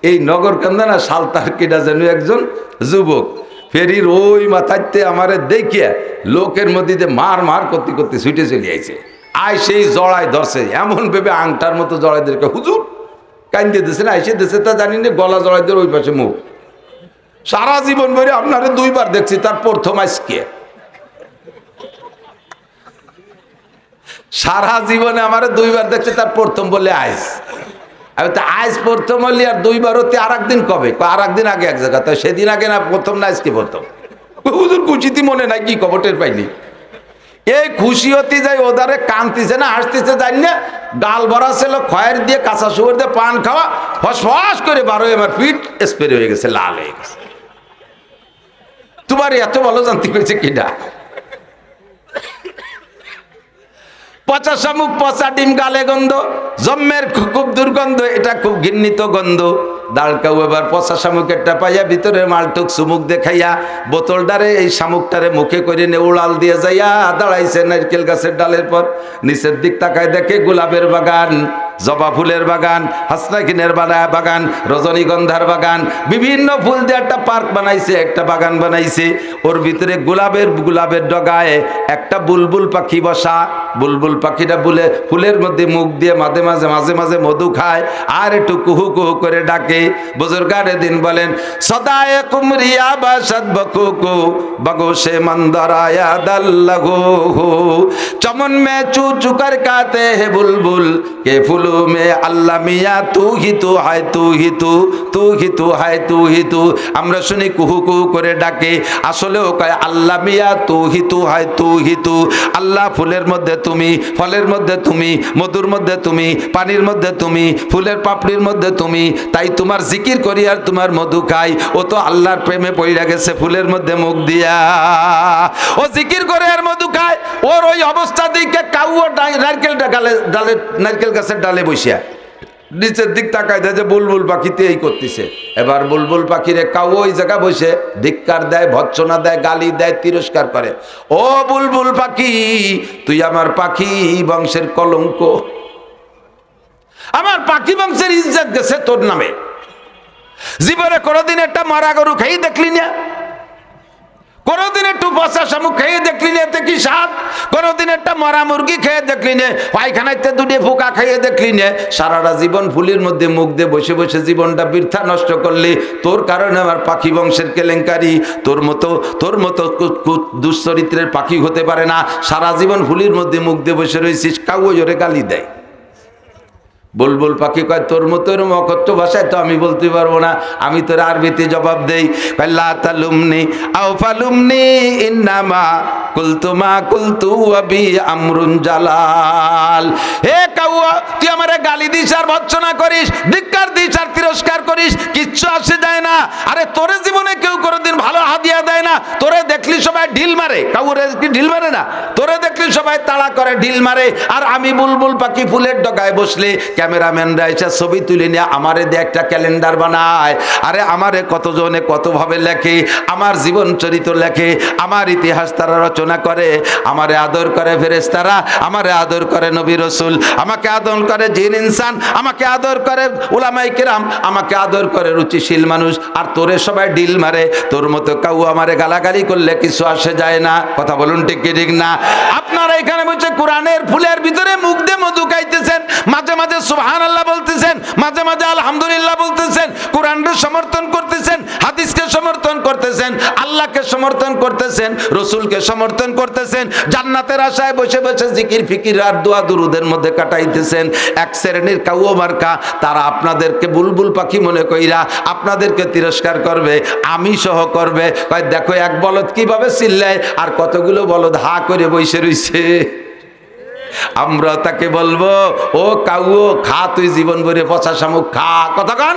এই নগর কান্দা না সালতার কেডা যেন একজন যুবক ফেরির ওই মাথাইতে আমারে দেখে লোকের মধ্যে দিয়ে মার মার করতে করতে ছুটে চলে আইছে। আয় সেই জড়ায় ধরছে, এমন ভেবে আংটার মতো জড়াই দিকে হুজুর কান্দে দিছে না, আইসে দিছে তা জানি না, গলা জড়াই দিয়ে ওই পাশে মুখ। সারা জীবন ভরে আপনারে 2 বার দেখছি, তার প্রথম আজকে। সারা জীবনে আমার 2 বার দেখছে, তার প্রথম বলে আইস। আইস প্রথম হলি আর 2 বার হতে আর একদিন কবে? আর একদিন আগে এক জায়গা, তো সেদিন আগে না প্রথম না আজকে প্রথম। হুজুর খুশিতে মনে নাই কি খবরের পাইনি। এই খুশি হতে যাই ওদারে কানতিছে না হাসতেছে জানি না, গাল ভরা ছিল খয়ের দিয়ে কাঁচা সুগর দিয়ে পান খাওয়া, ফসফস করে 12 আমার পিঠ স্প্রে হয়ে গেছে, লাল হয়ে গেছে। তোমার এত ভালো জানতে পেরেছে কিনা? পচা শামুক, পচা ডিম, গালে গন্ধ, জম্মের খুব দুর্গন্ধ, এটা খুব ঘৃণিত গন্ধ। দাঁড়কাউ এবার পচা শামুকেরটা পাইয়া ভিতরে মালটুক চুমুক দেখাইয়া বোতলটারে এই শামুকটারে মুখে করে নে উড়াল দিয়ে যাইয়া দাঁড়াইছে নারকেল গাছের ডালের পর। নিচের দিক তাকায় দেখে গোলাপের বাগান, জবা ফুলের বাগান, হাসনাকিনের বাগান, রজনীগন্ধার বাগান, বিভিন্ন ফুল দিয়ে একটা পার্ক বানাইছে, একটা বাগান বানাইছে। ওর ভিতরে গোলাপের ডগায় একটা বুলবুল পাখি বসা। বুলবুল পাখিটা ফুলের মধ্যে মুখ দিয়ে মাঝে মাঝে মধু খায় আর একটু কুহু কুহু করে ডাকে। বুজুর্গারে দিন বলেন, সদায় কুমরিয়া বাসাদ বকুকু বগোশে মন্দরায়া দাল্লাগো, চমন মে চু চুকার কাতে হে বুলবুল কে ফুল में अल्लाह मिया तू ही तू है, तू ही तू, तू ही तू है, तू ही तू। আমরা শুনি কুহু কুহু করে ডাকে, আসলেও কয় আল্লাহ মিয়া তু হি তু হয়, তু হি তু। আল্লাহ ফুলের মধ্যে তুমি, ফলের মধ্যে তুমি, মধুর মধ্যে তুমি, পানির মধ্যে তুমি, ফুলের পাপড়ির মধ্যে তুমি। তাই তোমার জিকির করি আর তোমার মধু খাই। ও তো আল্লাহর প্রেমে পড়ে গেছে ফুলের মধ্যে মুখ দিয়া, ও জিকির করে আর মধু খায়। ওর ওই অবস্থা দিকে কাউও নারকেল গাছের ডালে বসিয়া নিচের দিক তাকায় দেয় যে বুলবুল পাখিতে এই করতেছে। এবার বুলবুল পাখিরে কাউ ওই জায়গা বসে ধিক্কার দেয়, ভৎসনা দেয়, গালি দেয়, তিরস্কার করে। ও বুলবুল পাখি, তুই আমার পাখি বংশের কলঙ্ক, আমার পাখি বংশের ইজ্জত গেছে তোর নামে। জীবনে কোনোদিন একটা মারা গরু খেয়ে দেখলি না, কোনদিন একটু পচা শামুক খেয়ে দেখলি না, এতে কি স্বাদ? কোনদিন একটা মরা মুরগি খেয়ে দেখলি না, পায়খানাতে দুটো পোকা খেয়ে দেখলি না। সারাটা জীবন ফুলের মধ্যে মুখ দিয়ে বসে বসে জীবনটা বৃথা নষ্ট করলি। তোর কারণে আমার পাখি বংশের কেলেঙ্কারি। তোর মতো দুশ্চরিত্রের পাখি হতে পারে না। সারা জীবন ফুলের মধ্যে মুখ দিয়ে বসে রয়েছিস, কাউ জোরে গালি দেয়। বুলবুল পাখি কয়, তোর মতো এরকম অকথ্য ভাষায় তো আমি বলতে পারবো না, আমি তোর আরবিতে জবাব দেই। লা তালুমনি আও ফালুমনি ইন্নামা কুলতুমা কুলতু আবি আমরুন জালাল। হে কাউয়া, তুই আমারে গালি দিস আর ভৎসনা করিস, ধিক্কার দিস আর তিরস্কার করিস, কিচ্ছু আসে যায় না। আরে তোরে জীবনে কেউ কোনোদিন ভালো হাদিয়া দেয় না। তোরে দেখলি সবাই ঢিল মারে, কাউরে কি ঢিল মারে না? তোরে দেখলি সবাই তাড়া করে, ঢিল মারে। আর আমি বুলবুল পাখি ফুলের ডগায় বসলে ক্যামেরাম্যানরা এসে ছবি তুলে নিয়ে আমারে দিয়ে একটা ক্যালেন্ডার বানায়। আরে আমারে কতজনে কতভাবে লেখে, আমার জীবন চরিত্র লেখে, আমার ইতিহাস তারা রচনা করে। আমারে আদর করে ফেরেশতারা, আমারে আদর করে নবী রাসূল, আমাকে আদর করে জিন ইনসান, আমাকে আদর করে উলামায়ে কেরাম, আমাকে আদর করে রুচিশীল মানুষ। আর তোরে সবাই ডিল মারে। তোর মতো কাউ আমারে গালাগালি করলে কিছু আসে যায় না। কথা বলুন ঠিক কি ঠিক না? আপনারা এখানে বসে কোরআনের ফুলের ভিতরে মুখ দিয়ে মধু খাইতেছেন, মাঝে মাঝে সুবহানাল্লাহ বলতেছেন, মাঝে মাঝে আলহামদুলিল্লাহ বলতেছেন, কোরআনকে সমর্থন করতেছেন, হাদিসকে সমর্থন করতেছেন, আল্লাহকে সমর্থন করতেছেন, রসুলকে সমর্থন করতেছেন, জান্নাতের আশায় বসে বসে জিকির ফিকির আর দোয়া দুরুদের মধ্যে কাটাইতেছেন। এক শ্রেণীর কাউও মার্কা, তারা আপনাদেরকে বুলবুল পাখি মনে কইরা আপনাদেরকে তিরস্কার করবে, আমি সহ করবে। কয় দেখো এক বলদ কিভাবে চিল্লায় আর কতগুলো বলদ হা করে বসে রইছে। আমরা তাকে বলবো, ও কাউও খা, তুই জীবন ভরে পচা শামুক খা। কতক্ষণ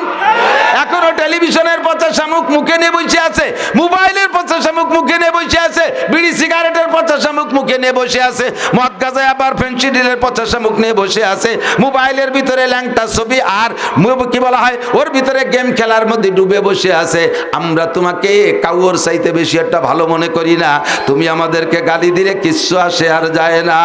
এখনো টেলিভিশনের পচা শামুক মুখে নিয়ে বসে আছে, মোবাইলের পচা শামুক মুখে নিয়ে বসে আছে, বিড়ি সিগারেটের পচা শামুক মুখে নিয়ে বসে আছে, মদ গাঁজা আবার ফেন্সিডিলের পচা শামুক নিয়ে বসে আছে, মোবাইলের ভিতরে ল্যাংটা ছবি আর কি বলা হয় ওর ভিতরে গেম খেলার মধ্যে ডুবে বসে আছে। আমরা তোমাকে কাউর চাইতে বেশি একটা ভালো মনে করি না। তুমি আমাদেরকে গালি দিলে কিচ্ছু আসে আর যায় না।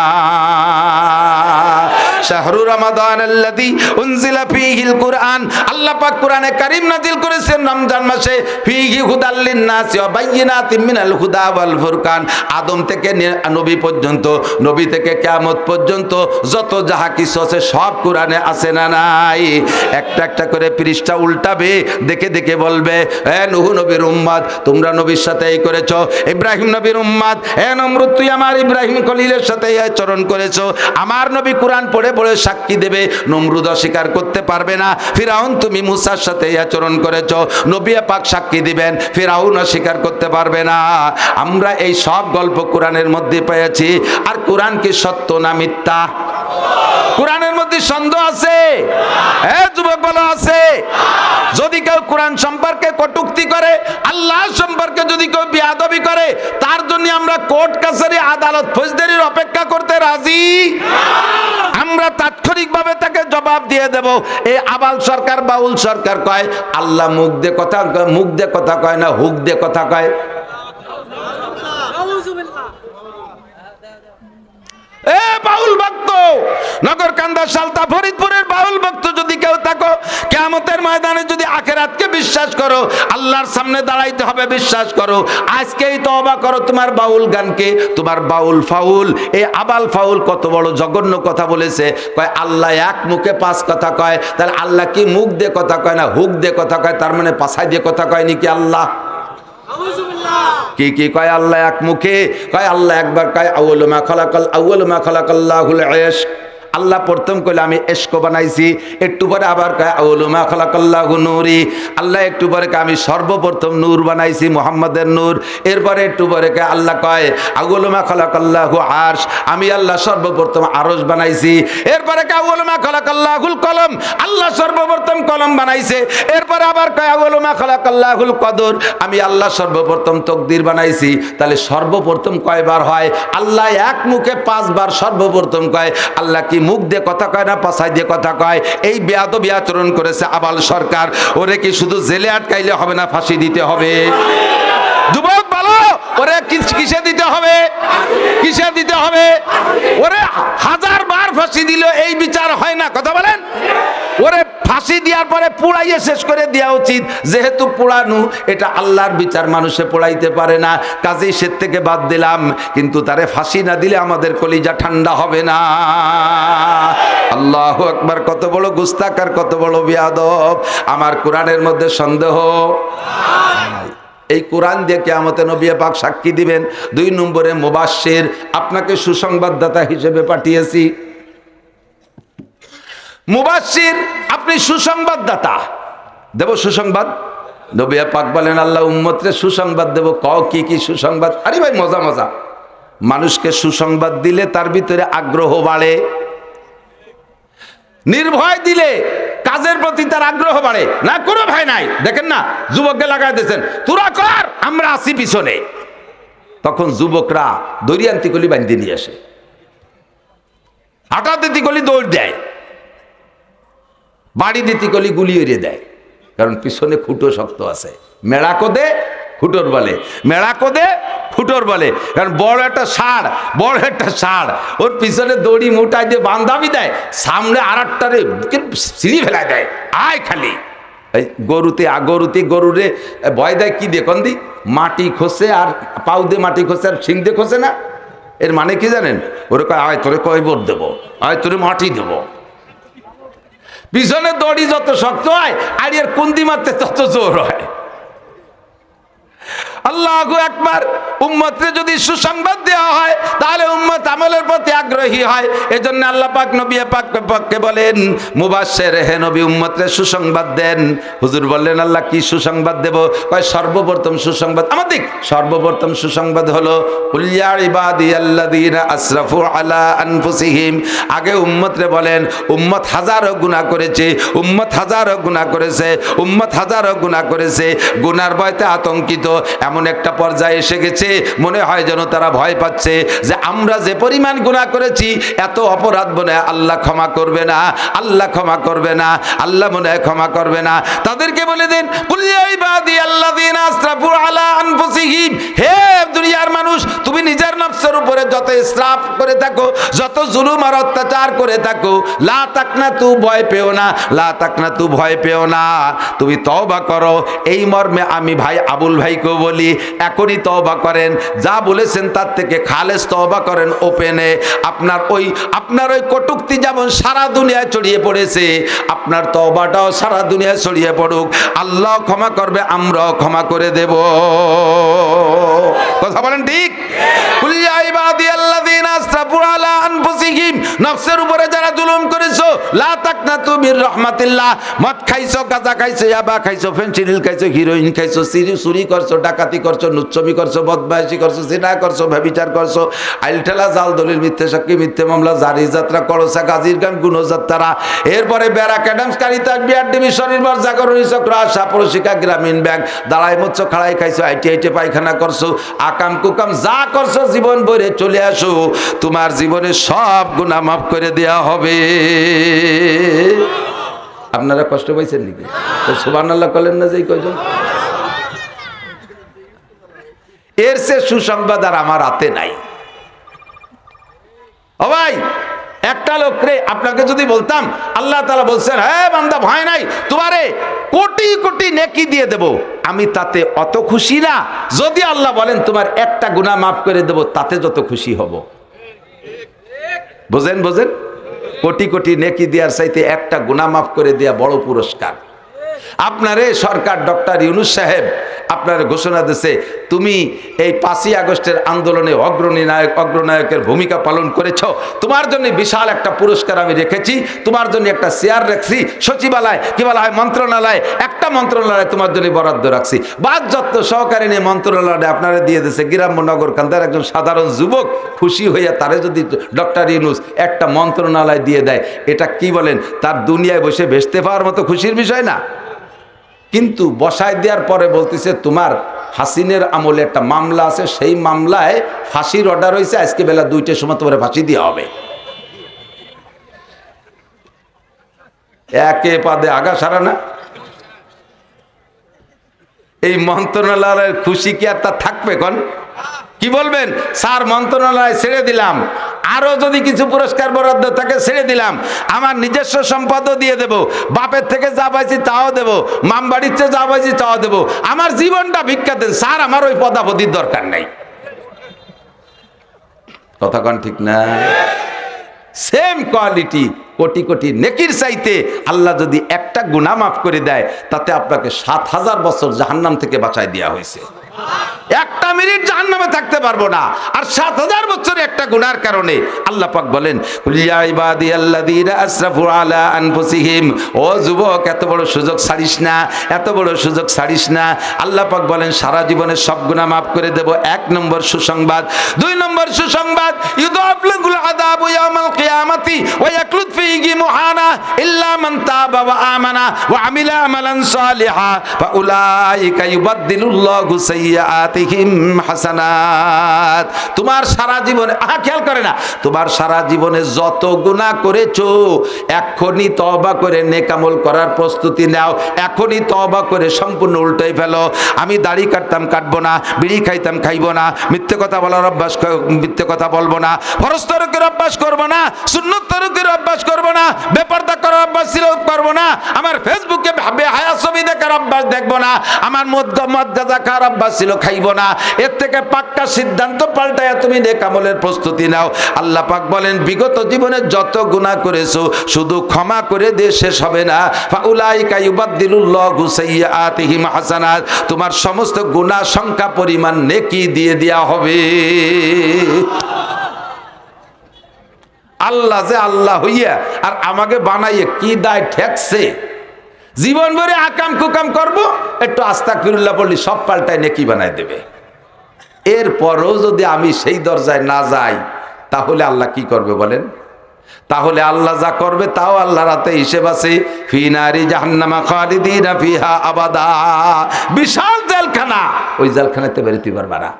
শাহরু রমাদানাল্লাযী উনজিলা ফীহিল কুরআন, আল্লাহ পাক কোরআনে কারীম নাযিল করেছেন রমজান মাসে, ফীহি হুদাল লিন-নাসি ওয়া বায়্যিনাতিম মিনাল হুদা ওয়াল ফুরকান। আদম থেকে নবী পর্যন্ত, নবী থেকে কিয়ামত পর্যন্ত যত যাহা কিছু আছে সব কোরআনে আছে না নাই? একটা একটা করে পৃষ্ঠা উল্টাবে, দেখে দেখে বলবে, এ নূহ নবীর উম্মত, তোমরা নবীর সাথে এই করেছো। ইব্রাহিম নবীর উম্মত, এ নমরুদ, তুই আমার ইব্রাহিম খলিলের সাথে এই আচরণ করেছো। আমার নবী কোরআন পড়ে পড়ে সাক্ষী দেবে, নমরুদ অস্বীকার করতে পারবে না। ফিরাউন, তুমি মুসার সাথে এই আচরণ করেছো, নবী পাক সাক্ষী দিবেন, ফিরাউন অস্বীকার করতে পারবে না। আমরা এই সব গল্প কোরআনের মধ্যে পেয়েছি। আর কোরআন কি সত্য না মিথ্যা? কোরআনের মধ্যে সন্দেহ আছে? যুবক বলো আছে? যদি কেউ কোরআন সম্পর্কে কটূক্তি করে, আল্লাহ সম্পর্কে যদি কেউ বেয়াদবি করে, তার জন্য আমরা কোর্ট কাছারি আদালত ফৌজদারির অপেক্ষা করতে রাজি। আমরা তাৎক্ষণিকভাবে তাকে জবাব দিয়ে দেব। এই আবাল সরকার, বাউল সরকার কয় আল্লাহ মুখ দিয়ে কথা কয় না, হুক দিয়ে কথা কয়। এ বাউল ভক্ত, নগরকান্দা, সালতা, ফরিদপুরের বাউল ভক্ত যদি কেউ থাকো, কিয়ামতের ময়দানে যদি আখিরাতকে বিশ্বাস করো, আল্লাহর সামনে দাঁড়াইতে হবে বিশ্বাস করো, আজকেই তওবা করো তোমার বাউল গানকে, তোমার বাউল ফাউল। এই আবাল ফাউল কত বড় জঘন্য কথা বলেছে। কয় আল্লাহ এক মুখে পাঁচ কথা কয়। তাহলে আল্লাহ কি মুখ দিয়ে কথা কয় না হুক দিয়ে কথা কয়? তার মানে পাছায় দিয়ে কথা কয় নাকি আল্লাহ? কি কি কয় আল্লাহ এক মুখে? কয় আল্লাহ একবার কয় আউয়ালু মা খালাকাল্লাহুল ইশক, আল্লাহ প্রথম কইলে আমি ইশক বানাইছি। একটু পরে আবার কয় আউয়ালু মা খালাকাল্লাহু নূরি, আল্লাহ একটু পরে কয় আমি সর্বপ্রথম নূর বানাইছি, মুহাম্মাদের নূর। এরপরে একটু পরে কয় আল্লাহ কয় আউয়ালু মা খালাকাল্লাহু আরশ, আমি আল্লাহ সর্বপ্রথম আরশ বানাইছি। এরপরে কয় আউয়ালু মা খালাকাল্লাহুল কলম, আল্লাহ সর্বপ্রথম কলম বানাইছে। এরপরে আবার কয় আউয়ালু মা খালাকাল্লাহুল কদর, আমি আল্লাহ সর্বপ্রথম তকদির বানাইছি। তাহলে সর্বপ্রথম কয়বার হয়? আল্লাহ এক মুখে পাঁচবার সর্বপ্রথম কয়। আল্লাহ কি মুখ দিয়ে কথা কয় না পাছায় দিয়ে কথা কয়? এই বেয়াদবি আচরণ করেছে আবাল সরকার। ওরে কি শুধু জেলে আটকাইলে হবে না, ফাঁসি দিতে হবে? যুবক বলো, ওরে কিসে দিতে হবে? কিসে দিতে হবে? ওরে 1000 বার ফাঁসি দিল এই বিচার হয় না, কথা বলেন? ওরে ফাঁসি দেওয়ার পরে পুড়াইয়ে শেষ করে দেওয়া উচিত। যেহেতু পোড়ানো এটা আল্লাহর বিচার, মানুষে পোড়াইতে পারে না, কাজেই সে থেকে বাদ দিলাম। কিন্তু তারে ফাঁসি না দিলে আমাদের কলিজা ঠান্ডা হবে না। আল্লাহু আকবার! কত বড় গুস্তাখ আর কত বড় বেয়াদব! আমার কোরআনের মধ্যে সন্দেহ। এই কোরআন দিয়ে কিয়ামতে নবী পাক সাক্ষী দিবেন। 2 নম্বরে মুবাশশির, আপনাকে সুসংবাদদাতা হিসেবে পাঠিয়েছি। মুবাশশির, আপনি সুসংবাদদাতা। দেব সুসংবাদ। নবী পাক বলেন আল্লাহ উম্মতরে সুসংবাদ দেব। কও কি কি সুসংবাদ? আরে ভাই মজা মজা। মানুষকে সুসংবাদ দিলে তার ভিতরে আগ্রহ বাড়ে, নির্ভয় দিলে কাজের প্রতি তার আগ্রহ বাড়ে। না কোনো ভয় নাই, দেখেন না যুবককে লাগাই দিয়েছেন, তোরা কর আমরা আসি পিছনে। তখন যুবকরা দড়িয়ান্তি গলি বান্ধি নিয়ে আসে, হাঁটা দিতি গলি দৌড় দেয়, বাড়ি দিতি গলি গুলি উড়িয়ে দেয়। কারণ পিছনে খুঁটো শক্ত আছে। মেড়া কোদে ফুটোর বলে, মেড়া কোদে ফুটোর বলে। কারণ বড় একটা ষাঁড়, ওর পিছনে দড়ি মোটাই দিয়ে বান্ধাবি দেয়, সামনে আর একটারে সিঁড়ি ফেলায় দেয়, আয় খালি। এই গরুরে ভয় দেয় কি দিয়ে? কন্দি মাটি খসে, আর পাউ দিয়ে মাটি খসে, আর শিং দিয়ে খসে না। এর মানে কি জানেন? ওরে কয় আয় তোরে কয়বর দেবো, আয় তোরে মাটি দেবো। পিছনে দড়ি যত শক্ত হয় আর এর কুন্দি মারতে তত জোর হয়। আল্লাহু আকবার! উম্মতকে যদি সুসংবাদ দেওয়া হয় তাহলে উম্মত আমলের প্রতি আগ্রহী হয়। এজন্য আল্লাহ পাক নবী পাককে বলেন মুবাশশির, হে নবী উম্মতকে সুসংবাদ দেন। হুজুর বললেন আল্লাহ কি সুসংবাদ দেব? কয় সর্বপ্রথম সুসংবাদ আমাদের সর্বপ্রথম সুসংবাদ হলো কুল ইয়া ইবাদিয়াল্লাযীনা আসরাফু আলা আনফুসিহিম। আগে উম্মতরে বলেন উম্মত হাজারো গুনাহ করেছে, উম্মত হাজারো গুনাহ করেছে, উম্মত হাজারো গুনাহ করেছে। গুনার ভয়তে আতঙ্কিত, এমন একটা পর্যায়ে এসে গেছে মনে হয় যেন তারা ভয় পাচ্ছে যে আমরা যে পরিমাণ গুনাহ করেছি, এত অপরাধ মনে হয় আল্লাহ ক্ষমা করবে না, আল্লাহ ক্ষমা করবে না, আল্লাহ মনে হয় ক্ষমা করবে না। তাদেরকে বলে দেন কুল ইয়া ইবাদিয়াল্লাযীনা আসরাফু আলা আনফুসিহিম, হে দুনিয়ার মানুষ, তুমি নিজের নফসের উপরে যত ইসরাফ পাপ করে থাকো, যত জুলুম আর অত্যাচার করে থাকো, লা তাকনাতু, ভয় পেও না, লা তাকনাতু, ভয় পেও না, তুমি তওবা করো। এই মর্মে আমি ভাই আবুল ভাইকেও বলি, এখনই তওবা করেন, যা বলেছেন তার থেকে খালেস তওবা করেন ওপেনে। আপনার ওই কটূক্তি যেমন সারা দুনিয়ায় ছড়িয়ে পড়েছে, আপনার তওবাটাও সারা দুনিয়ায় ছড়িয়ে পড়ুক, আল্লাহ ক্ষমা করবে, আমরাও ক্ষমা করে দেব। কথা বলেন ঠিক? কুল ইয়া ইবাদিয়াল্লাযীনা আসরাফু আলা আনফুসিহিম, নফসের উপরে যারা জুলুম করেছো, লা তাকনাতু মির রাহমাতিল্লাহ। মদ খাইছো, গাঁজা খাইছো, ইয়াবা খাইছো, ফেনসিডিল খাইছো, হিরোইন খাইছো, চুরি করছো, ডাকাতি করছো, নুচ্ছমি করছো, বদমাইশি করছো, জিনা করছো, ব্যভিচার করছো, আইলঠেলা, জাল দলিল, মিথ্যে সাক্ষী, মিথ্যে মামলা, জারি যাত্রা, করসা, গাজীর গান, গুণযাত্রা, এরপরে ব্যারাক অ্যাডামস, কারিতা, বিআরডিবি, শনিবার, জাগরণী চক্র, আশা, পরশিকা, গ্রামীণ ব্যাংক, দাঁড়াই মচ্ছ, খাড়াই খাইছো, আইটি পায়খানা করছো, আকাম কুকাম যা করছো জীবন ভরে চলে আসো, তোমার জীবনে সব গুনাহ মাফ করে দেয়া হবে। আপনারা কষ্ট পাইছেন নাকি? সুবহানাল্লাহ বলেন না যে কয়জন? এর সে সুসংবাদ আর আমার হাতে নাই। ও ভাই, একটা লোক রে, আপনাকে যদি বলতাম আল্লাহ তাআলা বলছেন, হ্যাঁ বান্দা ভয় নাই, তোমারে কোটি কোটি নেকি দিয়ে দেব, আমি তাতে অত খুশি না যদি আল্লাহ বলেন তোমার একটা গুনাহ মাফ করে দেব, তাতে যত খুশি হব। বোঝেন? কোটি কোটি নেকি দেওয়ার চাইতে একটা গুনাহ মাফ করে দেয়া বড় পুরস্কার। আপনারে সরকার ডক্টর ইউনূস সাহেব আপনার ঘোষণা দিয়েছে, তুমি এই 5ই আগস্টের আন্দোলনে অগ্রনায়কের ভূমিকা পালন করেছ, তোমার জন্য বিশাল একটা পুরস্কার আমি রেখেছি, তোমার জন্য একটা চেয়ার রাখছি সচিবালয়, কি বলা হয় মন্ত্রণালয়, একটা মন্ত্রণালয় তোমার জন্য বরাদ্দ রাখছি, বাদ যত্ন সহকারী নিয়ে মন্ত্রণালয়টা আপনারা দিয়ে দিয়েছে। গ্রাম্য নগর কান্দার একজন সাধারণ যুবক খুশি হইয়া তারে যদি ডক্টর ইউনূস একটা মন্ত্রণালয় দিয়ে দেয়, এটা কি বলেন, তার দুনিয়ায় বসে ভেসতে পাওয়ার মতো খুশির বিষয় না? কিন্তু বসায় দেওয়ার পরে বলতেছে, তোমার হাসিনের আমলে একটা মামলা আছে, সেই মামলায় ফাঁসির অর্ডার হয়েছে, আজকে বেলা 2টার সময় তোমার ফাঁসি দেওয়া হবে। একে পাদে আগা সারা না? এই মন্ত্রণালয়ের খুশি কি আর তা থাকবে? কোন কি বলবেন, স্যার মন্ত্রণালয় ছেড়ে দিলাম, আরো যদি কিছু পুরস্কার বরাদ্দ থাকে ছেড়ে দিলাম, আমার নিজস্ব সম্পদও দিয়ে দেব, বাপের থেকে যা পাইছি তাও দেব, মামবাড়ির থেকে যা পাইছি তাও দেব, আমার জীবনটা ভিক্ষা দেন স্যার, আমার ওই পদাপতির দরকার নাই। কথা কন ঠিক না? সেম কোয়ালিটি, কোটি কোটি নেকির চাইতে আল্লাহ যদি একটা গুনাহ মাফ করে দেয়, তাতে আপনাকে 7000 বছর জাহান্নাম থেকে বাঁচায় দেওয়া হয়েছে। একটা মিনিট জাহান্নামে থাকতে পারবো না, আর 7000 বছরের একটা গুনার কারণে। আল্লাহ পাক বলেন, ইয়া ইবাদিয়াল্লাযীনা আসরাফু আলা আনফুসিহিম, ও যুবক এত বড় সুযোগ ছাড়িস না, এত বড় সুযোগ ছাড়িস না। আল্লাহ পাক বলেন সারা জীবনের সব গুনাহ মাফ করে দেব। 1 নম্বর সুসংবাদ। 2 নম্বর সুসংবাদ, ইউদাফ লাহুল আযাবু ইয়াউমাল কিয়ামাতি ওয়া ইয়াকলুদ ফীহি মুহানা ইল্লা মান তাবা ওয়া আমানা ওয়া আমিলা আমালান সালিহা ফাউলাইকা ইউবাদদিলুল্লাহু সাইয়্যাতিহিম হাসানাত। তোমার সারা জীবনে খেয়াল করে না, তোমার সারা জীবনে যত গুনাহ করেছো, এখনই তওবা করে নেক আমল করার প্রস্তুতি নাও, এখনই তওবা করে সম্পূর্ণ উল্টাই ফেলো। আমি দাড়ি কাটতাম, কাটবো না, বিড়ি খাইতাম, খাইবো না, মিথ্যে কথা বলার অভ্যাস, মিথ্যে কথা বলবো না, ফরজ তরকের অভ্যাস করবো না, সুন্নত তরকের অভ্যাস করবো না, বেপরদা করার অভ্যাস ছিল করবো না, আমার ফেসবুকে বেহায়া ছবি দেখার অভ্যাস দেখবো না, আমার মদ গাঁজা খাওয়ার অভ্যাস ছিল খাইবো না। এর থেকে পাক্কা সিদ্ধান্ত পাল্টায়া তুমি নেক আমলের প্রস্তুতি নাও। আল্লাহ পাক বলেন বিগত জীবনে যত গুনাহ করেছো শুধু ক্ষমা করে দিয়ে শেষ হবে না, ফাউলাইকা ইউবাদদিলুল্লাহু সাইয়্যাতিহিম হাসানাত, তোমার সমস্ত গুনাহ সংখ্যা পরিমাণ নেকি দিয়ে দেয়া হবে। আল্লাহ যে আল্লাহ হইয়া আর আমাকে বানাইয়ে কি দায় ঠেকছে, জীবন ভরে আকাম কুকাম করব, একটু আস্তাগফিরুল্লাহ বললি সব পাল্টায় নেকি বানায় দেবে। এরপরও যদি আমি সেই দরজায় না যাই, তাহলে আল্লাহ কি করবে বলেন? তাহলে আল্লাহ যা করবে তাও আল্লাহর হাতে হিসেব আছে। ফি নারি জাহান্নামা খালিদিনা ফিহা আবাদা, বিশাল জেলখানা, ওই জেলখানাতে বেরোতে পারবে না।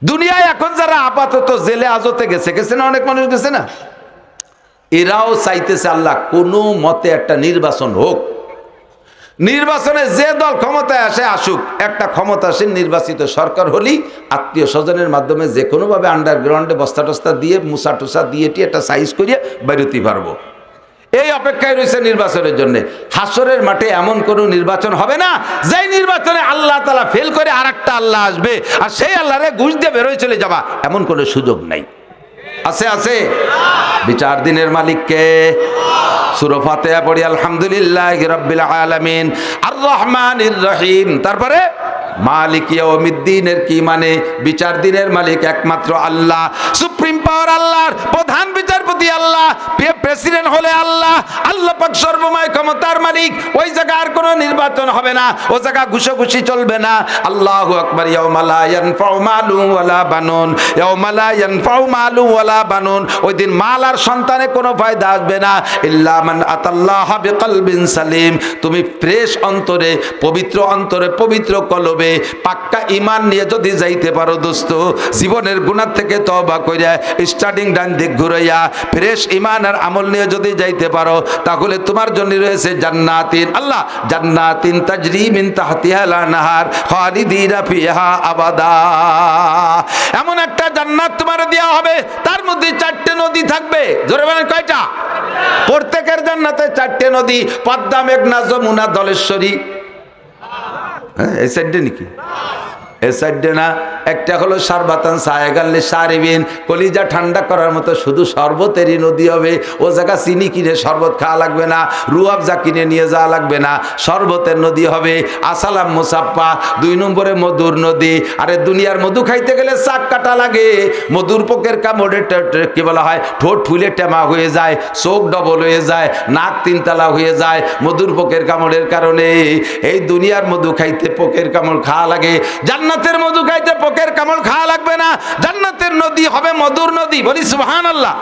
দুনিয়ায় এখন যারা আপাতত জেলে হাজতে গেছে না, অনেক মানুষ গেছে না, এরাও চাইতেছে আল্লাহ কোনো মতে একটা নির্বাচন হোক, নির্বাচনে যে দল ক্ষমতায় আসে আসুক, একটা ক্ষমতাসীন নির্বাচিত সরকার হলেই আত্মীয় স্বজনের মাধ্যমে যে কোনোভাবে আন্ডারগ্রাউন্ডে বস্তা টস্তা দিয়ে মুসা টুসা দিয়ে একটা সাইজ করিয়ে বেরোতে পারবো। এই অপেক্ষায় রয়েছে নির্বাচনের জন্য। হাসরের মাঠে এমন কোনো নির্বাচন হবে না যেই নির্বাচনে আল্লাহ তাআলা ফেল করে আর একটা আল্লাহ আসবে আর সেই আল্লাহরে ঘুষ দিয়ে বেরোয় চলে যাবা, এমন কোনো সুযোগ নাই। আছে আছে? বিচার দিনের মালিককে সূরা ফাতিহা পড়ি আলহামদুলিল্লাহি রাব্বিল আলামিন আর রহমানির রহিম। তারপরে মালিক ইয়াউমিদ্দিনের কি মানে? বিচার দিনের মালিক একমাত্র আল্লাহ, সুপ্রিম পাওয়ার আল্লাহর, প্রধান বিচারপতি আল্লাহ, প্রেসিডেন্ট হলে আল্লাহ, আল্লাহ পাক সর্বময় ক্ষমতার মালিক। ওই জায়গা আর কোনো নির্বাচন হবে না, ও জায়গা ঘুষোঘুষি চলবে না। আল্লাহু আকবার। ইয়াউমা লা ইয়ানফাউ মালুন ওয়ালা বানুন, ইয়াউমা লা ইয়ানফাউ মালুন ওয়ালা বানুন। ওই দিন মাল আর সন্তানে কোনো ফায়দা আসবে না, ইল্লা মান আতাল্লাহা বিকলবিন সালিম। তুমি ফ্রেশ অন্তরে, পবিত্র অন্তরে, পবিত্র কলবে পাক্কা ঈমান নিয়ে যদি যাইতে পারো দোস্ত, জীবনের গুনাহ থেকে তওবা কইরা স্টার্টিং ডান দিক ঘুরাইয়া ফ্রেশ ঈমান আর আমল নিয়ে যদি যাইতে পারো, তাহলে তোমার জন্য রয়েছে জান্নাতিন, আল্লাহ জান্নাতিন তাজরি মিন তাহতিহাল আনহার খালিদিনা ফিহা আবাদা। এমন একটা জান্নাত তোমার দেওয়া হবে, তার মধ্যে 4টে নদী থাকবে। জোরে বলেন কয়টা? প্রত্যেকের জান্নাতে 4টে নদী, পদ্মা, মেঘনা, যমুনা, ধলেশ্বরী। হ্যাঁ, এই সাইডে নাকি? এই সাইডে না। একটা হলো সারবাতান সায়গাল্লি সারিবিন, কলিজা ঠান্ডা করার মতো শুধু শরবতেরই নদী হবে। ও জায়গা চিনি কিনে শরবত খাওয়া লাগবে না, রুয়াবজা কিনে নিয়ে যাওয়া লাগবে না, শরবতের নদী হবে। আসালাম মুসাফা। 2 নম্বরে মধুর নদী। আরে দুনিয়ার মধু খাইতে গেলে চাক কাটা লাগে, মধুর পোকের কামড়ে কি বলা হয়, ঠোঁট ফুলে টেমা হয়ে যায়, চোখ ডবল হয়ে যায়, নাক 3 তালা হয়ে যায় মধুর পোকের কামড়ের কারণে। এই দুনিয়ার মধু খাইতে পোকের কামড় খাওয়া লাগে, জান্নাতের মধু খাইতে পোকের কামড় খাওয়া লাগবে না। জান্নাতের নদী হবে মধুর নদী, বলি সুবহানাল্লাহ।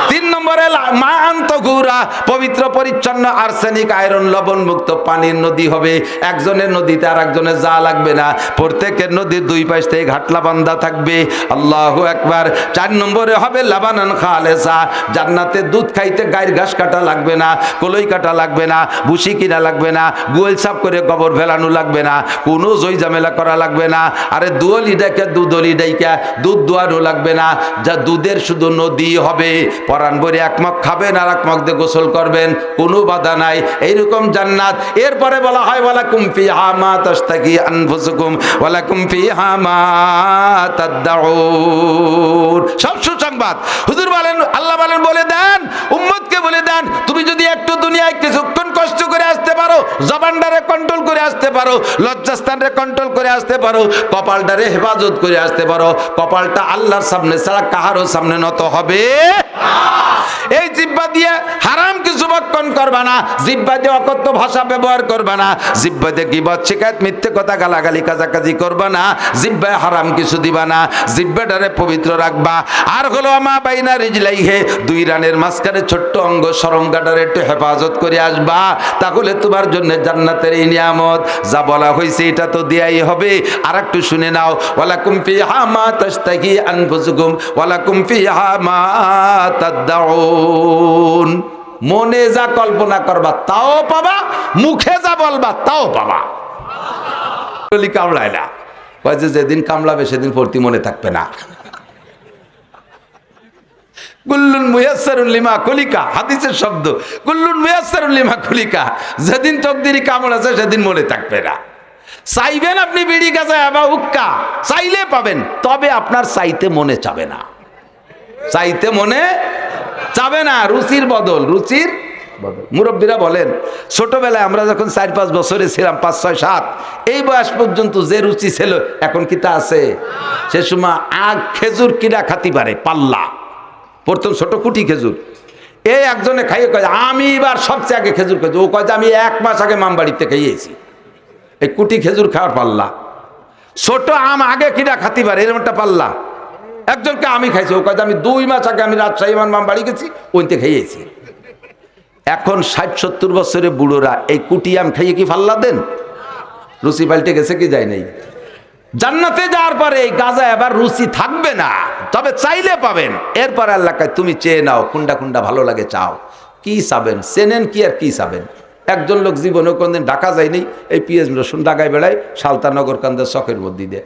3 নম্বরে মা আন্তগুরা, পবিত্র পরিচ্ছন্ন আর্সেনিক আয়রন লবণ মুক্ত পানির নদী হবে। একজনের নদীতে আর একজনের যা লাগবে না, প্রত্যেকের নদীর 2 পাশ থেকে ঘাটলা বান্ধা থাকবে। আল্লাহু আকবার। 4 নম্বরে হবে লাবানান খালেসা, জান্নাতে দুধ খাইতে গায়ের ঘাস কাটা লাগবে না, কলই কাটা লাগবে না, ভুসি কিনা লাগবে না, গোল সাফ করে গোবর ফেলানো লাগবে না, কোনো জয় ঝামেলা করা লাগবে না। আরে দুধলি ডাইকা দুধলি ডাইকা দুধ দোয়ানো লাগবে না, যা দুধের শুধু নদী হবে। পরাণ ভরে এক মগ খাবেন আর এক মগ দিয়ে গোসল করবেন, কোনো বাধা নাই। এইরকম জান্নাত। এরপরে বলা হয় ওয়ালাকুম ফিহা মা তাশতাকি আনফুসুকুম ওয়ালাকুম ফিহা মা তাদউন। সব সুসংবাদ। হুজুর বলেন, আল্লাহ বলেন, বলে দেন উম্মতকে, বলে দেন তুমি যদি একটু দুনিয়ায় কিছুক্ষণ কষ্ট করে আসতে পারো, জবানটারে কন্ট্রোল করে আসতে পারো, লজ্জাস্থানরে কন্ট্রোল করে আসতে পারো, কপালটারে হেফাজত করে আসতে পারো, কপালটা আল্লাহর সামনে ছাড়া কাহারও সামনে নত হবে। এই জিহ্বা দিয়ে হারাম কিছু বক্ষণ করবা না, জিহ্বা দিয়ে অকথ্য ভাষা ব্যবহার করবা না, জিহ্বা দিয়ে গীবত শিকায়ত মিথ্যে কথা গালাগালি কাজাকাজি করবা না, জিহ্বায় হারাম কিছু দিবা না, জিহ্বাটারে পবিত্র রাখবা। আর হলো আমা বাইনা রিজলাইহে, 2 রানের মাঝখানে ছোট্ট অঙ্গ শরমগাটারে একটু হেফাজত করে আসবা, তাহলে তোমার জন্য জান্নাতের এই নিয়ামত যা বলা হয়েছে এটা তো দেয়াই হবে। আর একটু শুনে নাও, ওয়ালাকুম ফিহা মা তাশতাহি আনফুসুকুম ওয়ালাকুম ফিহা মা তাদউন। মনে যা কল্পনা করবা তাও পাবা, মুখে যা বলবা তাও পাবা। কামড়ায় না, যেদিন কামড়াবে সেদিন ভর্তি মনে থাকবে না। কুল্লুন মুয়াসসারুন লিমা খুলিকা, হাদিসের শব্দ, কুল্লুন মুয়াসসারুন লিমা খুলিকা। যেদিন তকদিরি কামড় আছে সেদিন মনে থাকবে না। চাইবেন আপনি বিড়ি গাঁজা বা হুক্কা, চাইলে পাবেন, তবে আপনার চাইতে মনে চাবে না, চাইতে মনে চাবে না। রুচির বদল, রুচির বদল। মুরব্বীরা বলেন, ছোটবেলায় আমরা যখন 4-5 বছরে ছিলাম, 5, 6, 7 এই বয়স পর্যন্ত যে রুচি ছিল এখন কি তা আছে? সে সময় আগ খেজুর কিনা খাতি পারে পাল্লা, প্রথম ছোট কুটি খেজুর। এই একজনে খাইয়ে কয় আমি এবার সবচেয়ে আগে খেজুর খেয়েছি, ও কয় আমি 1 মাস আগে মামবাড়িতে খাইয়েছি। এই কুটি খেজুর খাওয়ার পাল্লা, ছোট আম আগে কিনা খাতি পারে এরকম একটা পাল্লা। একজনকে আমি খাইছি, ও কয় আমি 2 মাস আগে আমি রাজশাহী মাম বাড়ি গেছি, ওইতে খাইয়েছি। এখন 60-70 বছরের বুড়োরা এই কুটি আম খাইয়ে কি পাল্লা দেন? রুচি পাল্টে গেছে কি যায় নাই? জান্নাতে যাওয়ার পরে এই গাঁজা এবার রুচি থাকবে না, তবে চাইলে পাবেন। এরপর আল্লাহ কয় তুমি চেয়ে নাও, কোনটা কোনটা ভালো লাগে চাও। কি চাবেন? চেনেন কি আর কি চাবেন? একজন লোক জীবনে কোনদিন ঢাকা যায়নি, এই পিএস রসুন ঢাকায় বেড়ায়, সালতা নগরকান্দার চকের মধ্যে দিয়ে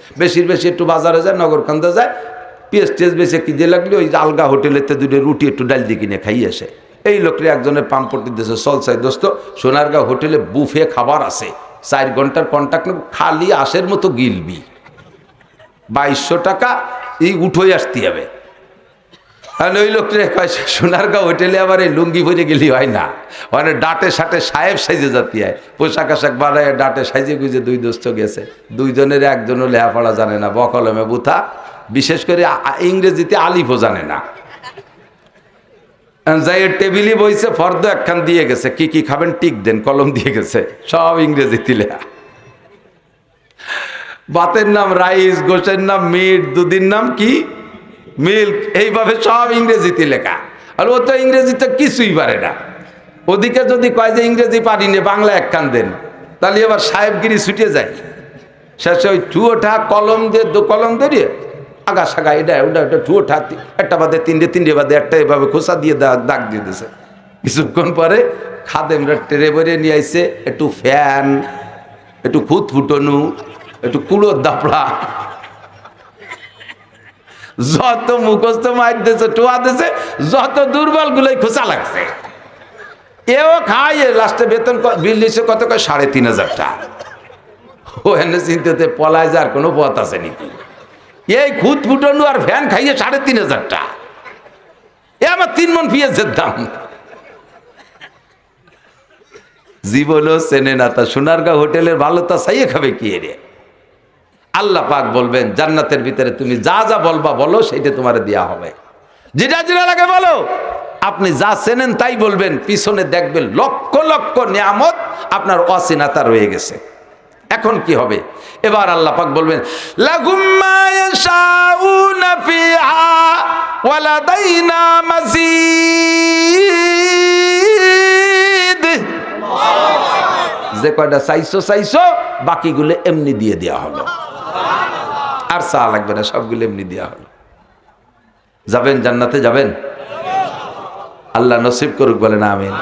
বেশি একটু বাজারে যায়, নগরকান্দা যায়, পিএস টিএস বেশি কি দিয়ে লাগলে ওই আলগা হোটেলেতে দুটো রুটি একটু ডাল দিয়ে কিনে খাইয়ে আসে। এই লোকরে একজনের পাম্পটি দিয়েছে, চল চাই দোস্ত সোনারগাঁও হোটেলে বুফে খাবার আছে, 4 ঘন্টার কন্ট্যাক্ট নেব, খালি আশের মতো গিলবি, 2200 টাকা এই উঠোই আসতে হবে। আর ওই লোকটা কয় সোনারগাঁও হোটেলে আবার এই লুঙ্গি পরে গেলি হয় না, মানে ডাটে সাটে সাহেব সাইজে জাতি হয়, পোশাক আশাক বানায় ডাটে সাইজে গুজে 2 দোস্ত গেছে, 2 জনের একজনও লেখাপড়া জানে না, বকলমে বুথা, বিশেষ করে ইংরেজিতে আলিফও জানে না। যাই টেবিলে বইছে, ফর্দ একখান দিয়ে গেছে, কি কি খাবেন টিক দেন, কলম দিয়ে গেছে, সব ইংরেজিতে লেখা। ভাতের নাম রাইস, গোশের নাম মিট, দুধের নাম কি মিল্ক, এইভাবে সব ইংরেজিতে লেখা। আর ও তো ইংরেজিতে কিছুই পারে না। ওদিকে যদি কয় যে ইংরেজি পারি না, বাংলা একখান দেন, তাহলে এবার সাহেবগিরি ছুটে যায়। শেষে ওই ঠুয়োঠা কলম দিয়ে কলম ধরিয়ে আগা সাগা এটা ওটা ওটা ঠুয়োঠা, একটা বাদে তিনটে বাদে একটা, এভাবে খোসা দিয়ে দাগ দিয়ে দিয়েছে। কিছুক্ষণ পরে খাদেমরা টেরে বেরিয়ে নিয়ে আইছে একটু ফ্যান, একটু খুদ ফুটনু, একটু কুলোর দাপড়া, যত মুখস্থ মার দিয়েছে, টোয়া দিয়েছে, যত দুর্বল গুলোই খোঁচা লাগছে। এও খাইয়ে লাস্টে বেতন বিল দিচ্ছে কত, 3500 টাকা। ও এনে চিন্তাতে পলায় যার কোনো পথ আছে নাকি? এই খুদ ফুটনু আর ফ্যান খাইয়ে 3500 টাকা, এ আমার 3 মণ পেঁয়াজের দাম। জীবনও চেনে না তা সোনারগাঁও হোটেলের ভালোটা চাইয়ে খাবে কি রে? আল্লাহ পাক বলবেন জান্নাতের ভিতরে তুমি যা যা বলবা বলো, সেইটা তোমার দেয়া হবে, যেটা যেটা লাগে বলো। আপনি যা চেনেন তাই বলবেন, পিছনে দেখবেন লক্ষ লক্ষ নিয়ামত আপনার অচেনাতা রয়ে গেছে। এখন কি হবে? এবার আল্লাহ পাক বলবেন লাহুম মা ইয়াশাউনা ফিহা ওয়া লাদাইনা মাজিদ। যে কয়টা চাইছো বাকিগুলো এমনি দিয়ে দেওয়া হলো, আর চা লাগবে না, সবগুলো এমনি দেওয়া হলো। যাবেন জান্নাতে, যাবেন? আল্লাহ নসিব করুক, বলেন আমিন।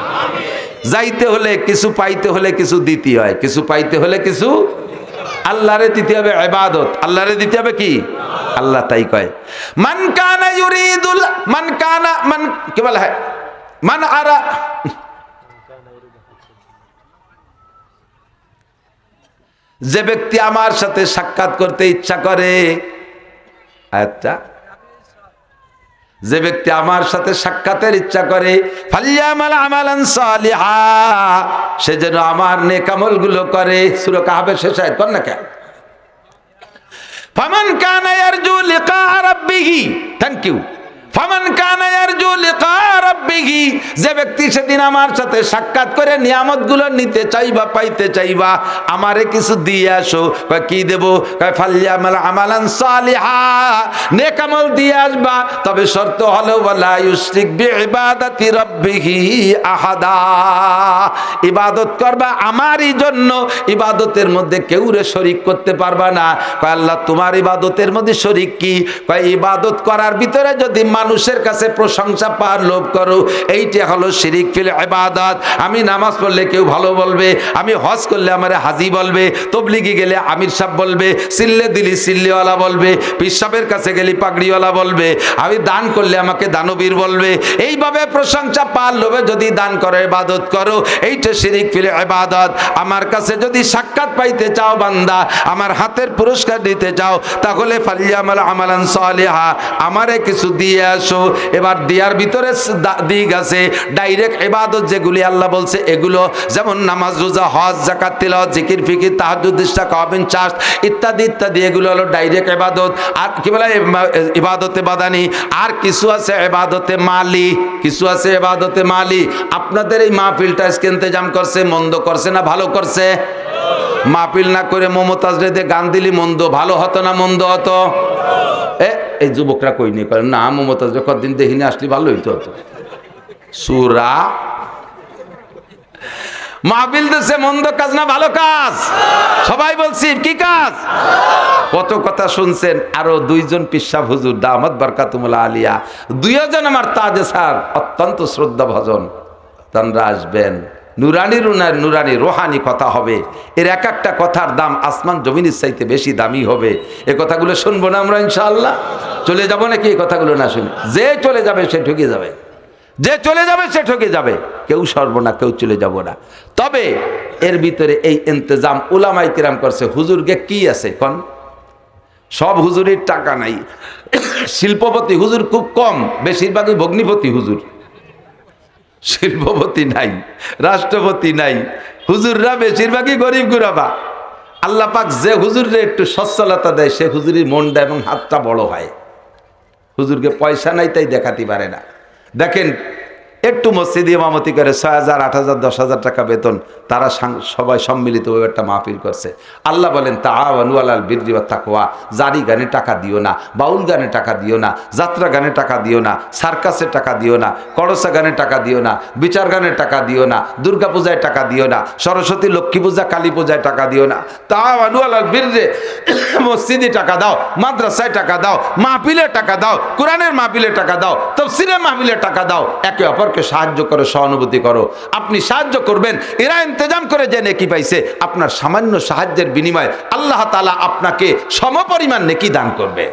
যাইতে হলে কিছু, পাইতে হলে কিছু দিতে হয়, কিছু পাইতে হলে কিছু আল্লাহরে দিতে হবে, ইবাদত আল্লাহরে দিতে হবে। কি আল্লাহ তাই কয়, মান কানা ইউরিদুল মান কানা মান কি বলা হয়, মান আরা, যে ব্যক্তি আমার সাথে সাক্ষাৎ করতে ইচ্ছা করে, আচ্ছা, যে ব্যক্তি আমার সাথে সাক্ষাতের ইচ্ছা করে, ফালিয়ামাল আমালান সালিহা, সে যেন আমার নেক আমলগুলো করে। সূরা কাহফের শেষ আয়াত কোন না কেন? ফামান কানা ইয়ারজু লিকা রাব্বিহি, থ্যাংক ইউ। ফামান কানা ইয়ারজু লিকা রাব্বিহি, যে ব্যক্তি সেদিন আমার সাথে সাক্ষাৎ করে নিয়ামতগুলো নিতে চাইবা, পাইতে চাইবা, আমারে কিছু দিয়ে আসো। কয় কি দেব? কয় ফালিয়ামাল আমালান সালিহা, নেক আমল দিয়ে আসবা, তবে শর্ত হলো ওয়ালা ইউশরিক বিইবাদাতি রাব্বিহি আহাদা, ইবাদত করবা আমারই জন্য, ইবাদতের মধ্যে কেউরে শরীক করতে পারবা না। কয় আল্লাহ তোমার ইবাদতের মধ্যে শরীক কি? কয় ইবাদত করার ভিতরে যদি মানুষের কাছে প্রশংসা পাওয়ার লোভ করো, এইটা হলো শিরিক ফিল ইবাদত। আমি নামাজ পড়লে কেউ ভালো বলবে, আমি হজ করলে আমারে হাজি বলবে, তবলিগে গেলে আমির সাহেব বলবে, সিল্লে দিলি সিল্লিওয়ালা বলবে, পিসাবের কাছে গেলে পাগড়িওয়ালা বলবে, আমি দান করলে আমাকে দানবীর বলবে। এইভাবে প্রশংসা পাওয়ার লোভে যদি দান করো, ইবাদত করো, এইটা শিরিক ফিল ইবাদত। আমার কাছে যদি সাক্ষাৎ পাইতে চাও বান্দা, আমার হাতের পুরস্কার দিতে চাও, তাহলে ফালিয়ামাল আমালান সালিহা, আমারে কিছু দিয়ে আসো। এবার দেওয়ার ভিতরে দিক আছে, ডাইরেক্ট ইবাদত যেগুলি আল্লাহ বলছে এগুলো, যেমন নামাজ, রোজা, হজ, যাকাত, তিলাওয়াত, জিকির, ফিকির, তাহাজ্জুদ, ইশরাক, ওয়াবিন, চাষ ইত্যাদি ইত্যাদি, এগুলো হলো ডাইরেক্ট ইবাদত। আর কি বলে ইবাদতে বাদানি। আর কিছু আছে ইবাদতে মালি, কিছু আছে ইবাদতে মালি। আপনাদের এই মাহফিলটা আজকে ইন্তজাম করছে, মন্দ করছে না ভালো করছে? মাহফিল না করে মমতাজ রেদে গান দিলি মন্দ ভালো হতো না মন্দ হতো? এই যুবকরা কই নি করে না, মমতাজ কদিন দেখিনি, আসলে ভালো হইতো। সুরা মাহফিল দেশে মন্দ কাজ না ভালো কাজ? সবাই বলছি কি কাজ? কত কথা শুনছেন। আরো 2 জন পিসা হুজুর দামাত বারকাতুমুল্লাহ আলিয়া, 2 জন আমার তাজে স্যার, অত্যন্ত শ্রদ্ধা ভজন, তানরা আসবেন, নুরানি নুরানি রোহানি কথা হবে। এর এক একটা কথার দাম আসমান জমিনের চাইতে বেশি দামি হবে। এ কথাগুলো শুনবো না আমরা ইনশাআল্লাহ? চলে যাব নাকি এই কথাগুলো না শুনে? যে চলে যাবে সে ঠকে যাবে, যে চলে যাবে সে ঠকে যাবে। কেউ সরব না, কেউ চলে যাব না। তবে এর ভিতরে এই ইন্তজাম উলামায়ে কিরাম করছে। হুজুরকে কি আছে কোন? সব হুজুরের টাকা নাই। শিল্পপতি হুজুর খুব কম, বেশিরভাগই ভগ্নিপতি হুজুর। শিল্পপতি নাই, রাষ্ট্রপতি নাই, হুজুররা বেশিরভাগই গরিব গুরাবা। আল্লাহ পাক যে হুজুরে একটু সচ্ছলতা দেয় সে হুজুরের মনটা এবং হাতটা বড় হয়। হুজুরকে পয়সা নাই তাই দেখাতে পারে না। দেখেন একটু মসজিদে ইমামতি করে 6,000, 8,000, 10,000 টাকা বেতন, তারা সবাই সম্মিলিতভাবে একটা মাহফিল করছে। আল্লাহ বলেন তাআওয়ানু আলাল বিররি ওয়াত তাকওয়া। জারি গানে টাকা দিও না, বাউল গানে টাকা দিও না, যাত্রা গানে টাকা দিও না, সার্কাসে টাকা দিও না, করসা গানে টাকা দিও না, বিচার গানে টাকা দিও না, দুর্গা পূজায় টাকা দিও না, সরস্বতী লক্ষ্মী পূজা কালী পূজায় টাকা দিও না। তাআওয়ানু আলাল বিররি, মসজিদে টাকা দাও, মাদ্রাসায় টাকা দাও, মাহফিলে টাকা দাও, কোরআনের মাহফিলে টাকা দাও, তাফসীরের মাহফিলে টাকা দাও, একে অপরকে সাহায্য করো, সহানুভূতি করো। আপনি সাহায্য করবেন, এরা ইন্তজাম করে যে নেকি পাইছে, আপনার সামান্য সাহায্যের বিনিময়ে আল্লাহ তাআলা আপনাকে সমপরিমাণ নেকি দান করবে।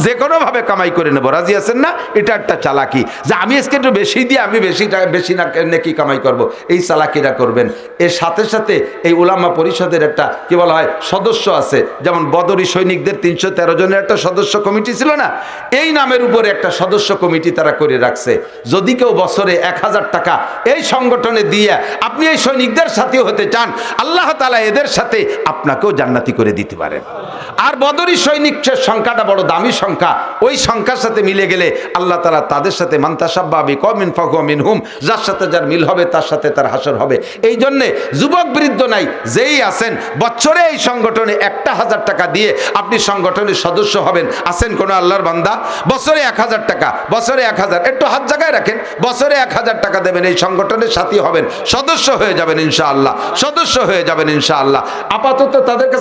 যে কোনো ভাবে কামাই করে নেব, রাজি আছেন না? এটা একটা চালাকি, যে আমি আজকে একটু বেশি দিয়ে আমি বেশি না নেকি কামাই করব, এই চালাকিরা করবেন। এর সাথে সাথে এই উলামা পরিষদের একটা কি বলা হয় সদস্য আছে, যেমন বদরি সৈনিকদের 313 জনের একটা সদস্য কমিটি ছিল না, এই নামের উপরে একটা সদস্য কমিটি তারা করে রাখছে। যদি কেউ বছরে 1,000 টাকা এই সংগঠনে দিয়ে আপনি এই সৈনিকদের সাথে হতে চান, আল্লাহ তাআলা এদের সাথে আপনাকেও জান্নাতি করে দিতে পারেন। আর বদরি সৈনিকের সংখ্যাটা বড় দামি সংখ্যা, ওই সংখ্যার সাথে মিলে গেলে আল্লাহ তাআলা তাদের সাথে মান তাশাব্বা বিকওমিন ফাহুয়া মিনহুম, যার সাথে যার মিল হবে তার সাথে তার হাসর হবে। এই জন্যে যুবক বৃদ্ধ নাই, যেই আছেন বছরে এই সংগঠনে 1,000 টাকা দিয়ে আপনি সংগঠনের সদস্য হবেন। আছেন কোন আল্লাহর বান্দা? বছরে 1,000 টাকা, বছরে 1,000, একটু হাত জায়গায় রাখেন, বছরে 1,000 টাকা দেবেন, এই সংগঠনের সাথী হবেন, সদস্য হয়ে যাবেন ইনশাআল্লাহ, সদস্য হয়ে যাবেন ইনশাআল্লাহ। আপাতত তাদের কাছে